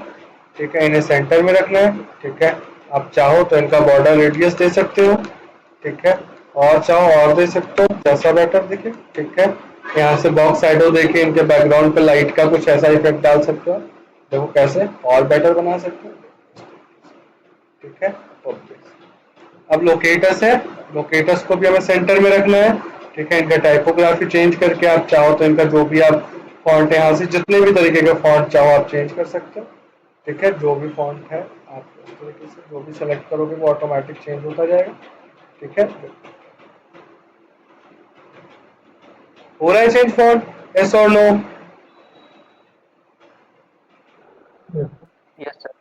ठीक है। इन्हें सेंटर में रखना है, ठीक है। आप चाहो तो इनका बॉर्डर रेडियस दे सकते हो, ठीक है। और चाहो और दे सकते हो, जैसा बेटर दिखे, ठीक है। यहाँ से बॉक्स शैडो देके इनके बैकग्राउंड पे लाइट का कुछ ऐसा इफेक्ट डाल सकते हो, देखो कैसे और बेटर बना सकते हो, ठीक है। ओके, अब लोकेटस है, लोकेटस को भी हमें सेंटर में रखना है। ठीक है, इनका टाइपोग्राफी चेंज करके आप चाहो तो इनका जो भी आप फॉन्ट है, यहाँ से जितने भी तरीके के फॉन्ट चाहो आप चेंज कर सकते हो। ठीक है, जो भी फॉन्ट है आप इस तरीके से जो भी सेलेक्ट करोगे वो ऑटोमेटिक चेंज होता जाएगा। ठीक है, हो रहा है चेंज फॉन्ट, यस और नो? Yes sir.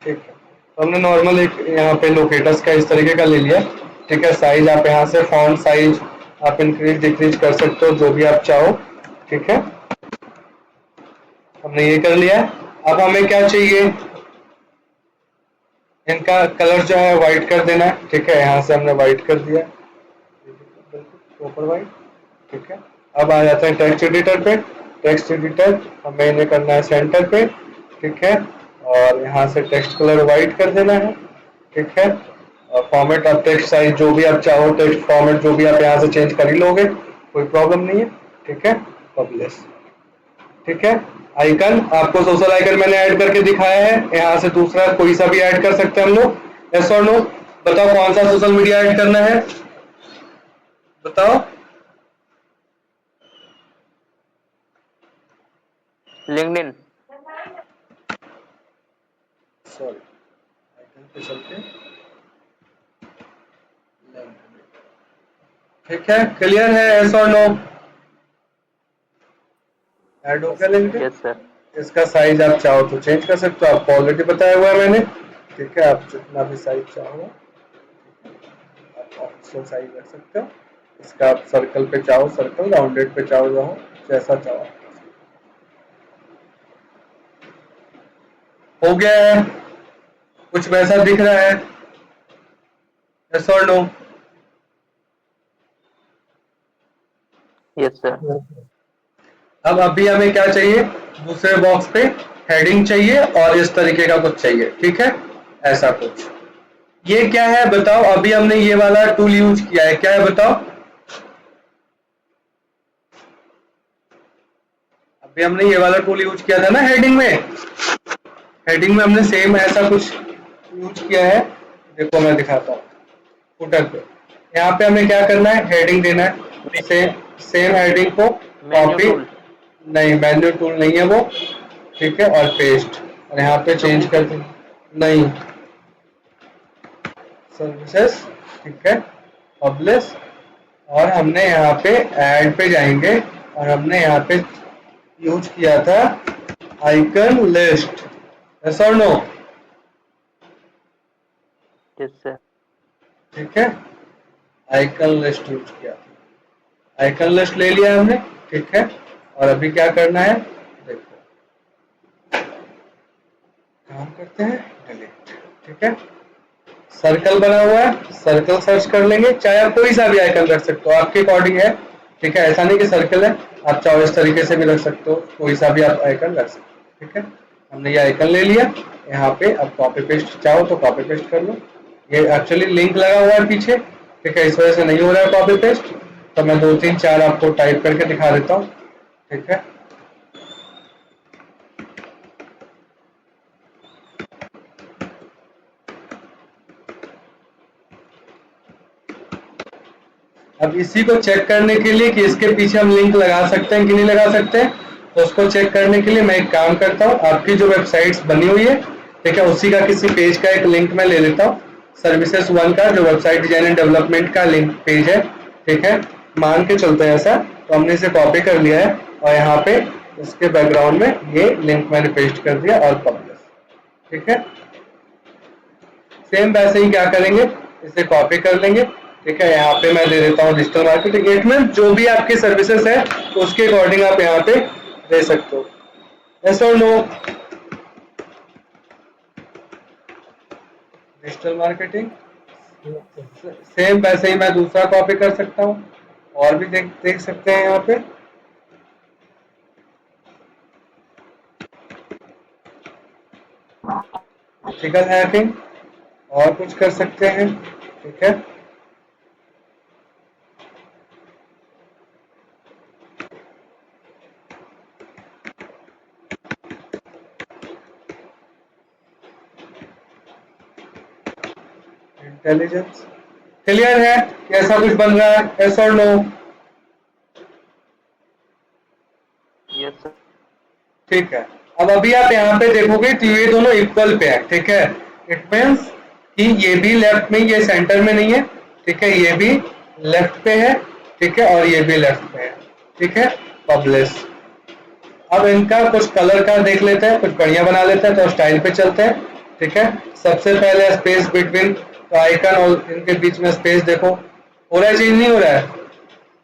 ठीक है, तो हमने नॉर्मल एक यहाँ पे लोकेटस का इस तरीके का ले लिया। ठीक है, साइज आप यहाँ से फॉन्ट साइज आप इंक्रीज डिक्रीज कर सकते हो जो भी आप चाहो। ठीक है, हमने ये कर लिया। अब हमें क्या चाहिए, इनका कलर जो है वाइट कर देना है। ठीक है, यहाँ से हमने वाइट कर दिया, प्रॉपर वाइट। ठीक है, अब आ जाते हैं टेक्स्ट एडिटर पे। टेक्स्ट एडिटर हमें इन्हें करना है सेंटर पे। ठीक है, और यहाँ से टेक्स्ट कलर वाइट कर देना है। ठीक है, और फॉर्मेट ऑफ टेक्स्ट साइज जो भी आप चाहो टेक्स्ट फॉर्मेट जो भी आप यहाँ से चेंज कर ही लोगे, कोई प्रॉब्लम नहीं है। ठीक है, पब्लिश। ठीक है, आइकन आपको सोशल आइकन मैंने ऐड करके दिखाया है, यहाँ से दूसरा कोई सा भी ऐड कर सकते हैं हम लोग, यस और नो? बताओ कौन सा सोशल मीडिया ऐड करना है, बताओ। लिंक्डइन। सॉरी, आइकन पे चलते। ठीक है, क्लियर है, यस और नो? ऐड हो गया लिंक्डइन। Yes sir. इसका साइज आप चाहो तो चेंज कर सकते हो, आपको ऑलरेडी बताया हुआ है मैंने। ठीक है, आप जितना भी साइज चाहो आप ऑफिशियल साइज रख सकते हो। इसका आप सर्कल पे चाहो सर्कल, राउंडेड पे चाहो जाओ, जैसा चाहो। हो गया है, कुछ वैसा दिख रहा है, यस और नो? Yes sir. अब अभी हमें क्या चाहिए, दूसरे बॉक्स पे हेडिंग चाहिए और इस तरीके का कुछ चाहिए। ठीक है, ऐसा कुछ। ये क्या है बताओ, अभी हमने ये वाला टूल यूज किया है, क्या है बताओ? अभी हमने ये वाला टूल यूज किया था ना हेडिंग में। हेडिंग में हमने सेम ऐसा कुछ यूज किया है, देखो मैं दिखाता हूँ। फुटर पे यहाँ पे हमें क्या करना है, हेडिंग देना है। सेम हेडिंग को मेन्यू कॉपी, टूल। नहीं मेन्यू टूल नहीं है वो। ठीक है, और पेस्ट, और यहाँ पे चेंज कर दें, नहीं सर्विसेज। ठीक है, पब्लिश, और हमने यहाँ पे ऐड पे जाएंगे और हमने यहाँ पे यूज किया था आइकन लिस्ट, यस और नो? Yes sir. ठीक है, आइकन लिस्ट यूज किया था, आइकन लिस्ट ले लिया हमने। ठीक है, और अभी क्या करना है देखो, काम करते हैं डिलीट। ठीक है, सर्कल बना हुआ है, सर्कल सर्च कर लेंगे, चाहे आप कोई सा भी आइकन रख सकते हो, आपके अकॉर्डिंग है। ठीक है, ऐसा नहीं कि सर्कल है, आप चाहो इस तरीके से भी रख सकते हो, कोई सा भी आप आइकन रख सकते हो। ठीक है, हमने ये आइकन ले लिया, यहाँ पे अब कॉपी पेस्ट चाहो तो कॉपी पेस्ट कर लो। ये एक्चुअली लिंक लगा हुआ है पीछे। ठीक है, इस वजह से नहीं हो रहा है कॉपी पेस्ट, तो मैं 2 3 4 आपको टाइप करके दिखा देता हूँ। ठीक है, अब इसी को चेक करने के लिए कि इसके पीछे हम लिंक लगा सकते हैं कि नहीं लगा सकते हैं, तो उसको चेक करने के लिए मैं एक काम करता हूँ, आपकी जो वेबसाइट्स बनी हुई है, ठीक है, उसी का किसी पेज का एक लिंक मैं ले लेता हूँ। सर्विसेज 1 का जो वेबसाइट डिजाइन एंड डेवलपमेंट का लिंक पेज है। ठीक है, मान के चलते हैं ऐसा, तो हमने इसे कॉपी कर लिया है और यहाँ पे इसके बैकग्राउंड में ये लिंक मैंने पेस्ट कर दिया और पब्लिश। ठीक है, सेम वैसे ही क्या करेंगे, इसे कॉपी कर लेंगे। ठीक है, यहाँ पे मैं दे देता हूँ डिजिटल मार्केटिंग। इट मीन जो भी आपकी सर्विसेज है उसके अकॉर्डिंग आप यहाँ पे दे सकते हो, यस और नो? डिजिटल मार्केटिंग, सेम वैसे ही मैं दूसरा कॉपी कर सकता हूँ और भी देख देख सकते हैं यहाँ पे। एथिकल हैकिंग, और कुछ कर सकते हैं। ठीक है, इंटेलिजेंस। क्लियर है कि ऐसा कुछ बन रहा है? यस और नो? Yes sir. ठीक है। अब अभी आप यहाँ पे देखोगे तो ये दोनों इक्वल पे है, ठीक है। इट मीन्स कि ये भी लेफ्ट में, ये सेंटर में नहीं है, ठीक है, ये भी लेफ्ट पे है, ठीक है, और ये भी लेफ्ट पे है, ठीक है। पब्लिश। अब इनका कुछ कलर का देख लेते हैं, कुछ बढ़िया बना लेते हैं, तो स्टाइल पे चलते हैं, ठीक है। सबसे पहले स्पेस बिटवीन, तो आइकन और इनके बीच में स्पेस देखो, हो रहा है चेंज? नहीं हो रहा है?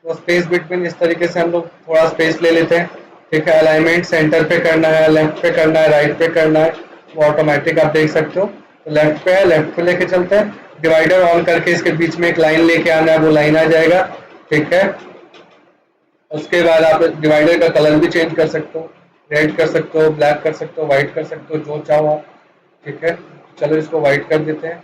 तो स्पेस बिटवीन इस तरीके से हम लोग थोड़ा स्पेस ले लेते हैं, ठीक है। अलाइनमेंट सेंटर पे करना है, लेफ्ट पे करना है, राइट पे करना है, वो ऑटोमेटिक आप देख सकते हो। तो लेफ्ट पे है, लेफ्ट पे लेके चलते हैं। डिवाइडर ऑन करके इसके बीच में एक लाइन लेके आना है, वो लाइन आ जाएगा, ठीक है। उसके बाद आप डिवाइडर का कलर भी चेंज कर सकते हो, रेड कर सकते हो, ब्लैक कर सकते हो, व्हाइट कर सकते हो, जो चाहो आप, ठीक है। चलो इसको व्हाइट कर देते हैं,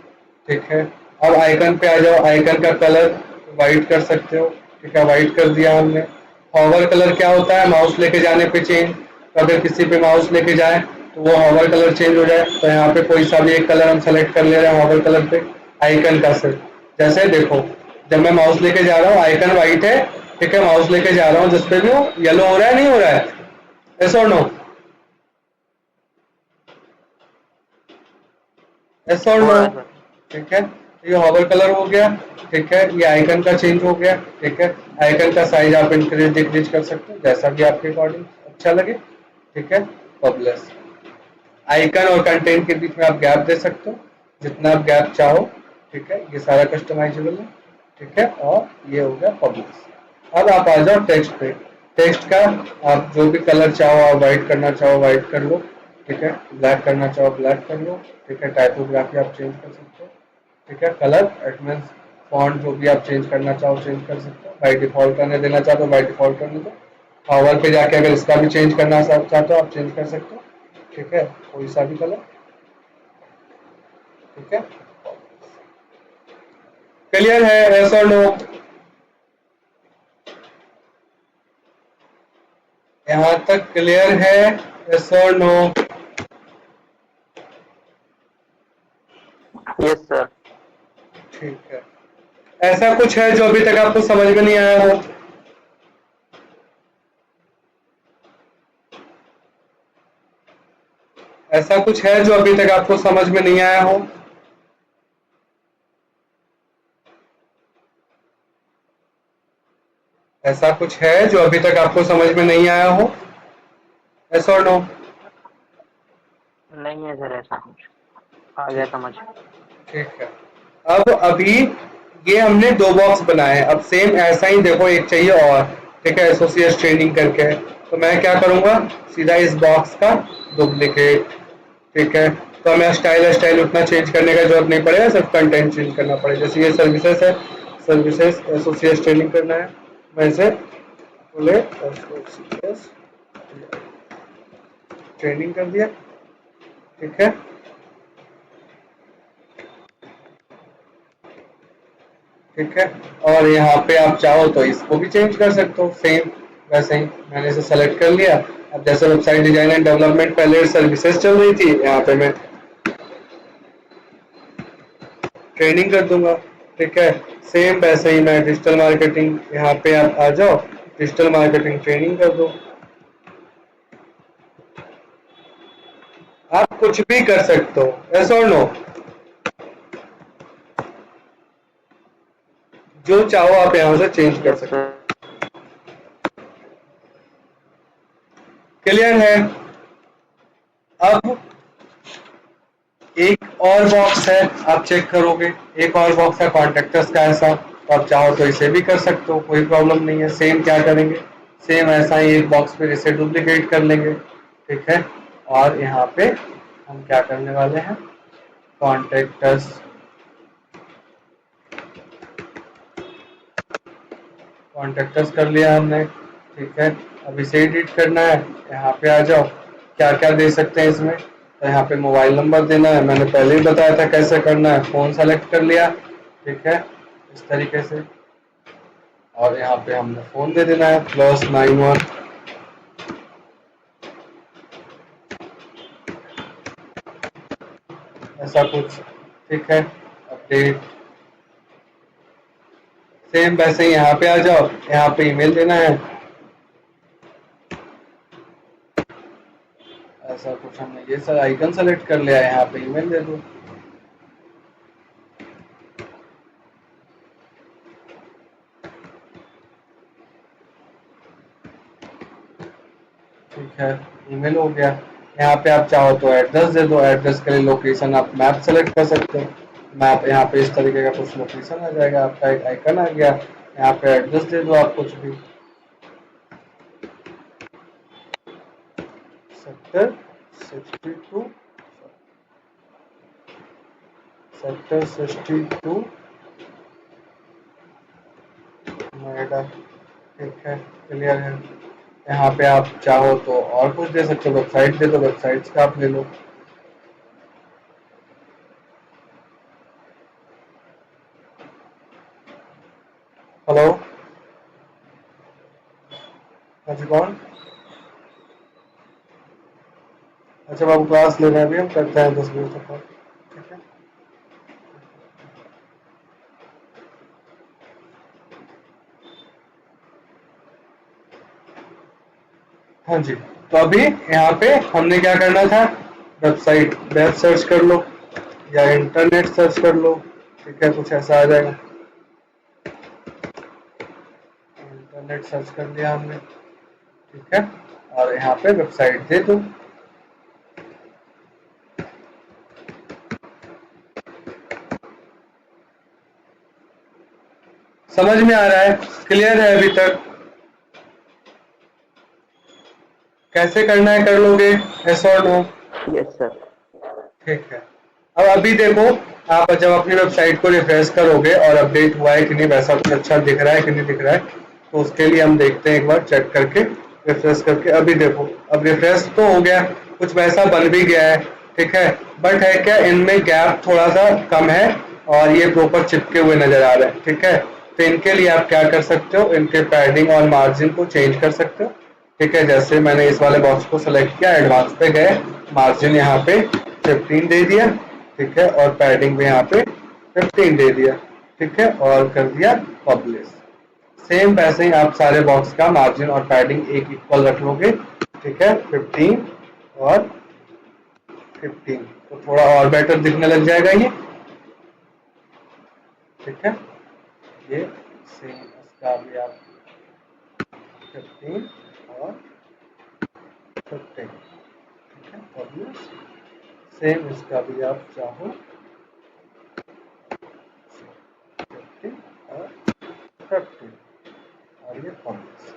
ठीक है। अब आइकन पे आ जाओ, आइकन का कलर व्हाइट कर सकते हो, ठीक है, व्हाइट कर दिया हमने। हॉवर कलर क्या होता है? माउस लेके जाने पे चेंज, तो अगर किसी पे माउस लेके जाए तो वो हॉवर कलर चेंज हो जाए। तो यहाँ पे कोई सा भी एक कलर हम सेलेक्ट कर ले रहे हैं हॉवर कलर पे, आइकन का सिर्फ। जैसे देखो, जब मैं माउस लेके जा रहा हूँ आइकन व्हाइट है, ठीक है, माउस लेके जा रहा हूँ जिस पे भी वो येलो हो रहा है, नहीं हो रहा है? यस और नो? यस और हो नो? रहा है सर। ठीक है। ये हॉवर कलर हो गया, ठीक है। ये आइकन का चेंज हो गया, ठीक है। आइकन का साइज आप इंक्रीज डिक्रीज कर सकते हो जैसा भी आपके अकॉर्डिंग अच्छा लगे, ठीक है। पब्लिश। आइकन और कंटेंट के बीच में आप गैप दे सकते हो, जितना आप गैप चाहो, ठीक है। ये सारा कस्टमाइजेबल है, ठीक है। और ये हो गया पब्लिश। अब आप आ जाओ टेक्स्ट पे। टेक्स्ट का आप जो भी कलर चाहो, आप व्हाइट करना चाहो व्हाइट कर लो, ठीक है। ब्लैक करना चाहो ब्लैक कर लो, ठीक है। टाइपोग्राफी आप चेंज कर सकते हो, ठीक है। कलर इट मीन्स फॉन्ट जो भी आप चेंज करना चाहो चेंज कर सकते हो। बाई डिफॉल्ट करने देना चाहते हो बाई डिफॉल्ट करने दो। पावर पे जाके अगर इसका भी चेंज करना चाहते हो आप चेंज कर सकते हो, ठीक है। कोई सा भी कलर, ठीक है। क्लियर है? यस और नो? यहाँ तक क्लियर है? यस और नो? Yes sir. ठीक है। ऐसा कुछ है जो अभी तक आपको समझ में नहीं आया हो? ऐसा कुछ है जो अभी तक आपको समझ में नहीं आया हो? ऐसा कुछ है जो अभी तक आपको समझ में नहीं आया हो? यस और नो? नहीं है सर ऐसा कुछ, आ गया समझ। ठीक है। अब अभी ये हमने दो बॉक्स बनाए हैं, अब सेम ऐसा ही देखो एक चाहिए और, ठीक है, एसोसिएट ट्रेनिंग करके है। तो मैं क्या करूंगा, सीधा इस बॉक्स का डुप्लीकेट, ठीक है। तो हमें स्टाइल उतना चेंज करने का जरूरत नहीं पड़ेगा, सिर्फ कंटेंट चेंज करना पड़ेगा। जैसे ये सर्विसेज है, सर्विसेज एसोसिएट ट्रेनिंग करना है, मैं इसे बोले एसोसिएट ट्रेनिंग कर दिया, ठीक है। ठीक है। और यहाँ पे आप चाहो तो इसको भी चेंज कर सकते हो, सेम वैसे ही मैंने इसे सेलेक्ट कर लिया। अब जैसे वेबसाइट डिजाइन एंड डेवलपमेंट पहले सर्विसेज चल रही थी, यहाँ पे मैं ट्रेनिंग कर दूंगा, ठीक है। सेम वैसे ही मैं डिजिटल मार्केटिंग, यहाँ पे आप आ जाओ, डिजिटल मार्केटिंग ट्रेनिंग कर दो। आप कुछ भी कर सकते हो, यस और नो? जो चाहो आप यहाँ से चेंज कर यस सकते हो। सर। क्लियर है? अब एक और बॉक्स है, आप चेक करोगे, एक और बॉक्स है कॉन्टेक्टर्स का ऐसा, तो आप चाहो तो इसे भी कर सकते हो, कोई प्रॉब्लम नहीं है। सेम क्या करेंगे, सेम ऐसा ही एक बॉक्स फिर इसे डुप्लीकेट कर लेंगे, ठीक है। और यहाँ पे हम क्या करने वाले हैं, कॉन्टेक्टर्स, कॉन्टेक्टर्स कर लिया हमने, ठीक है। अब इसे एडिट करना है, यहाँ पे आ जाओ, क्या क्या दे सकते हैं इसमें, तो यहाँ पे मोबाइल नंबर देना है, मैंने पहले ही बताया था कैसे करना है। फ़ोन सेलेक्ट कर लिया, ठीक है, इस तरीके से। और यहाँ पे हमने फ़ोन दे देना है +91, ऐसा कुछ, ठीक है। अपडेट, सेम वैसे ही यहाँ पे आ जाओ, यहाँ पे ईमेल देना है, ऐसा कुछ हमने ये सर आइकन सेलेक्ट कर लिया है, यहाँ पे ईमेल दे दो। ठीक है, ईमेल हो गया। यहाँ पे आप चाहो तो एड्रेस दे दो, एड्रेस के लिए लोकेशन आप मैप सेलेक्ट कर सकते हो। मैप यहाँ पे इस तरीके का कुछ लोकेशन आ जाएगा, आपका एक आइकन आ गया, यहाँ पे एड्रेस दे दो आप कुछ भी, सेक्टर 62 सेक्टर 62 नोएडा। ठीक है, क्लियर है। यहाँ पे आप चाहो तो और कुछ दे सकते हो, वेबसाइट दे दो, वेबसाइट्स का आप ले लो। हेलो, हाँ जी, कौन? अच्छा बाबू, क्लास ले रहे हैं अभी, हम करते हैं 10 बजे तक। ठीक है, हाँ जी। तो अभी यहाँ पे हमने क्या करना था, वेबसाइट वेब सर्च कर लो या इंटरनेट सर्च कर लो। ठीक है, कुछ ऐसा आ जाएगा, इंटरनेट सर्च कर लिया हमने। ठीक है, और यहाँ पे वेबसाइट दे दो। समझ में आ रहा है? क्लियर है अभी तक? कैसे करना है कर लोगे, यस और नो? Yes sir. ठीक है। अब अभी देखो, आप जब अपनी वेबसाइट को रिफ्रेश करोगे और अपडेट हुआ है कि नहीं, वैसा कुछ अच्छा दिख रहा है कि नहीं दिख रहा है, तो उसके लिए हम देखते हैं एक बार चेक करके, रिफ्रेश करके। अभी देखो, अब रिफ्रेश तो हो गया, कुछ वैसा बन भी गया है। ठीक है, बट है क्या, इनमें गैप थोड़ा सा कम है और ये प्रॉपर चिपके हुए नजर आ रहे हैं। ठीक है, तो इनके लिए आप क्या कर सकते हो, इनके पैडिंग और मार्जिन को चेंज कर सकते हो। ठीक है, जैसे मैंने इस वाले बॉक्स को सेलेक्ट किया, एडवांस पे गए, मार्जिन यहाँ पे 15 दे दिया। ठीक है, और पैडिंग भी यहाँ पे 15 दे दिया। ठीक है, और कर दिया पब्लिश। सेम वैसे ही आप सारे बॉक्स का मार्जिन और पैडिंग एक इक्वल रख लोगे। ठीक है, 15 और 15, तो थोड़ा और बेटर दिखने लग जाएगा ये। ठीक है, ये सेम इसका भी आप 15 और 15। ठीक है, पब्लिश। सेम इसका भी आप चाहो 15 और 15, और ये पब्लिश।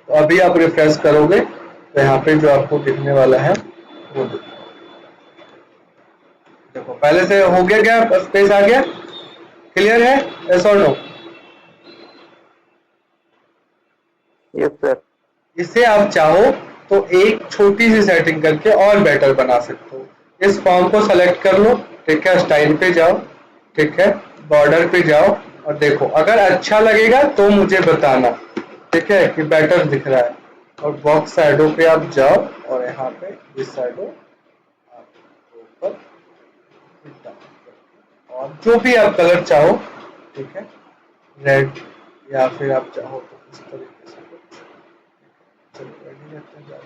तो अभी आप रिफ्रेश करोगे तो यहाँ पे जो आपको दिखने वाला है वो देखो, पहले से हो गया क्या, स्पेस आ गया? क्लियर है, यस और नो? Yes sir. इसे आप चाहो तो एक छोटी सी सेटिंग करके और बेटर बना सकते हो। इस फॉर्म को सेलेक्ट कर लो। ठीक है, स्टाइल पे जाओ। ठीक है, बॉर्डर पे जाओ और देखो, अगर अच्छा लगेगा तो मुझे बताना। ठीक है, कि बेटर दिख रहा है। और बॉक्स शैडो पे आप जाओ और यहाँ पे इस शैडो ऊपर, और जो भी आप कलर चाहो। ठीक है, रेड या फिर आप चाहो तो इस तरीके से कुछ, चलो रेडी रखते हैं।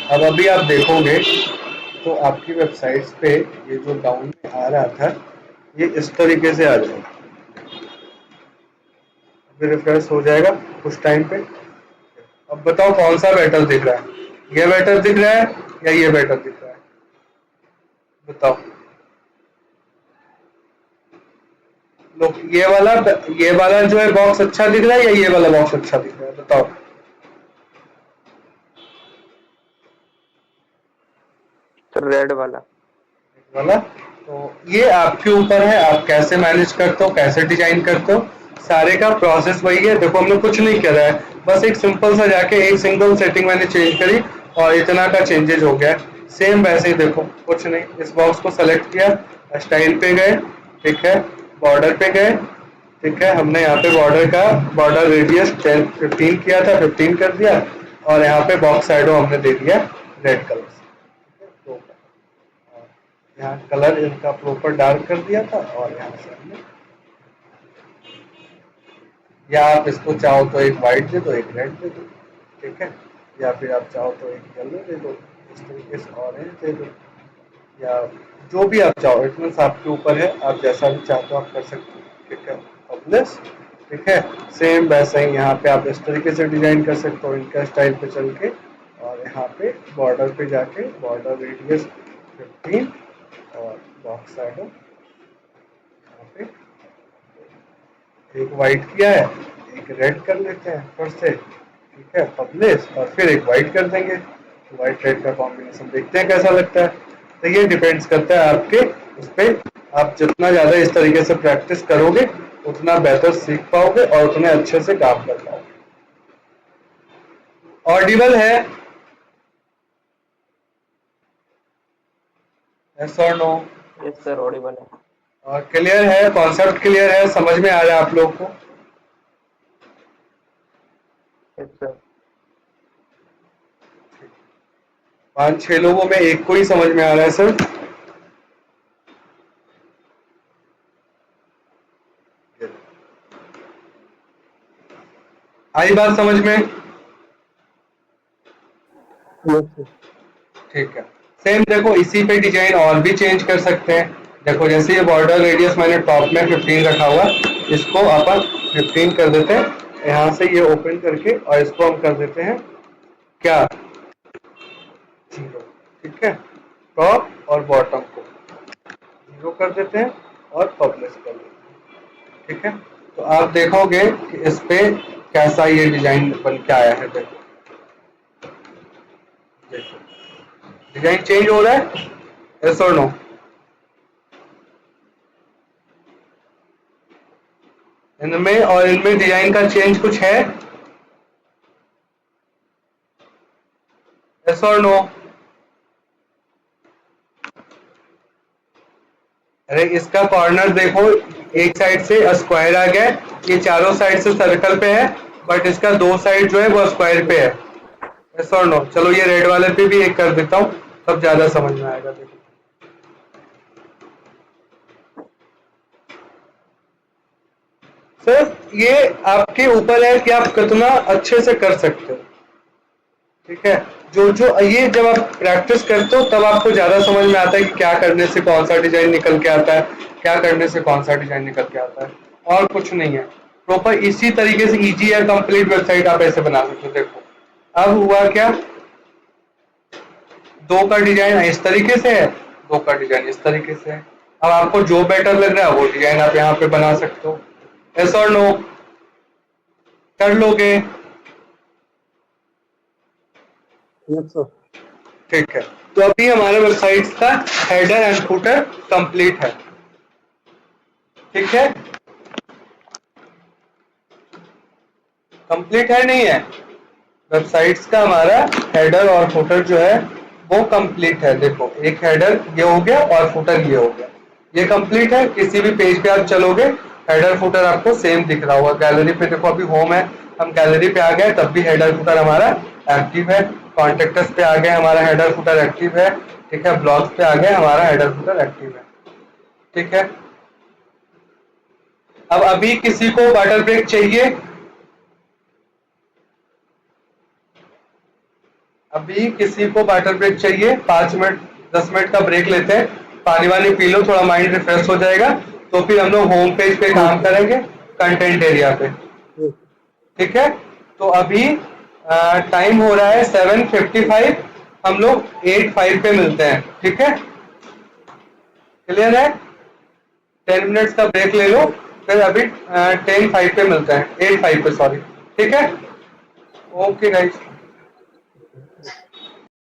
अब अभी आप देखोगे तो आपकी वेबसाइट्स पे ये जो डाउन में आ रहा था, ये इस तरीके से आ जाएगा। अभी रिफ्रेश हो जाएगा कुछ टाइम पे। अब बताओ कौन सा बेटर दिख रहा है, ये बेटर दिख रहा है या ये बेटर दिख रहा है? बताओ लोग, ये वाला जो है बॉक्स अच्छा दिख रहा है या ये वाला बॉक्स अच्छा दिख रहा है? बताओ। सर रेड वाला। वाला, तो ये आपके ऊपर है, आप कैसे मैनेज करते हो, कैसे डिजाइन करते हो। सारे का प्रोसेस वही है। देखो, हमने कुछ नहीं करा है, बस एक सिंपल सा जाके एक सिंगल सेटिंग मैंने चेंज करी और इतना का चेंजेस हो गया। सेम वैसे ही देखो, कुछ नहीं, इस बॉक्स को सेलेक्ट किया, स्टाइल पे गए। ठीक है, बॉर्डर पे गए। ठीक है, हमने यहाँ पे बॉर्डर रेडियस 15 किया था, 15 कर दिया, और यहाँ पे बॉक्स शैडो हमने दे दिया रेड कलर से। यहाँ कलर इनका प्रॉपर डार्क कर दिया था और यहाँ से हमने, या आप इसको चाहो तो एक वाइट दे दो, एक रेड दे दो, ठीक है, या फिर आप चाहो तो एक येलो दे दो, इस तरीके से ऑरेंज दे दो, या जो भी आप चाहो, इट मीन्स आपके ऊपर है, आप जैसा भी चाहते हो आप कर सकते हो, ठीक है। पब्लिश, ठीक है। सेम वैसा ही यहाँ पे आप इस तरीके से डिजाइन कर सकते हो इनका स्टाइल पे चल के, और यहाँ पे बॉर्डर पे जाके बॉर्डर रेडियस 15 और बॉक्स साइड यहाँ पे एक वाइट किया है, एक रेड कर लेते हैं फिर से, ठीक है, पब्लिश, और फिर एक वाइट कर देंगे, वाइट रेड का कॉम्बिनेशन देखते हैं कैसा लगता है। तो ये डिपेंड्स करता है आपके उस पर, आप जितना ज़्यादा इस तरीके से प्रैक्टिस करोगे उतना बेहतर सीख पाओगे और उतने अच्छे से काम कर पाओगे। ऑडिबल है? यस और नो? यस सर, ऑडिबल है। और क्लियर है, कॉन्सेप्ट क्लियर है, समझ में आ रहा है आप लोग को? Yes sir. 5-6 लोगों में एक को ही समझ में आ रहा है सर। आई बात समझ में? ठीक है। सेम देखो, इसी पे डिजाइन और भी चेंज कर सकते हैं। देखो जैसे ये बॉर्डर रेडियस मैंने टॉप में 15 रखा हुआ, इसको अपन 15 कर देते हैं, यहाँ से ये ओपन करके, और इसको हम कर देते हैं क्या, 0, ठीक है। टॉप और बॉटम को 0 कर देते हैं और पब्लिश कर देते हैं, ठीक है। तो आप देखोगे कि इस पे कैसा ये डिजाइन बन के आया है। देखो डिजाइन चेंज हो रहा है, यस और नो? इनमें और इनमें डिजाइन का चेंज कुछ है, यस और नो? अरे इसका कॉर्नर देखो, एक साइड से स्क्वायर आ गया, ये चारों साइड से सर्कल पे है, बट इसका 2 साइड जो है वो स्क्वायर पे है, यस और नो? चलो ये रेड वाले पे भी एक कर देता हूँ, तब ज्यादा समझ में आएगा। देखो सर, ये आपके ऊपर है कि आप कितना अच्छे से कर सकते हो, ठीक है। जो ये जब आप प्रैक्टिस करते हो तब आपको ज्यादा समझ में आता है कि क्या करने से कौन सा डिजाइन निकल के आता है, क्या करने से कौन सा डिजाइन निकल के आता है, और कुछ नहीं है। प्रॉपर इसी तरीके से इजी है, कंप्लीट वेबसाइट आप ऐसे बना सकते हो। देखो अब हुआ क्या, 2 का डिजाइन इस तरीके से है, 2 का डिजाइन इस तरीके से है। अब आपको जो बेटर लग रहा है वो डिजाइन आप यहाँ पे बना सकते हो, यस और नो? कर लोगे? Yes sir. ठीक है। तो अभी हमारे वेबसाइट का हेडर एंड फुटर कंप्लीट है, ठीक है। कंप्लीट है नहीं है? वेबसाइट्स का हमारा हेडर और फुटर जो है वो कंप्लीट है। देखो एक हेडर ये हो गया और फुटर ये हो गया, ये कंप्लीट है। किसी भी पेज पे आप चलोगे हेडर फुटर आपको सेम दिख रहा होगा। गैलरी पे देखो, अभी होम है, हम गैलरी पे आ गए तब भी हेडर फुटर हमारा एक्टिव है। कॉन्टेक्टस पे आ गए, हमारा हेडर फुटर एक्टिव है, ठीक है। ब्लॉग्स पे आ गए, हमारा हेडर फुटर एक्टिव है, ठीक है। अब अभी किसी को वाटर ब्रेक चाहिए? अभी किसी को वाटर ब्रेक चाहिए? 5 मिनट 10 मिनट का ब्रेक लेते हैं, पानी वानी पी लो, थोड़ा माइंड रिफ्रेश हो जाएगा। तो फिर हम लोग होम पेज पे काम करेंगे, कंटेंट एरिया पे, ठीक है। तो अभी टाइम हो रहा है 7:55, हम लोग 8:05 पे मिलते हैं, ठीक है। क्लियर है? 10 मिनट्स का ब्रेक ले लो, फिर अभी 10:05 पे मिलते हैं, 8:05 पे, सॉरी, ठीक है। Okay guys.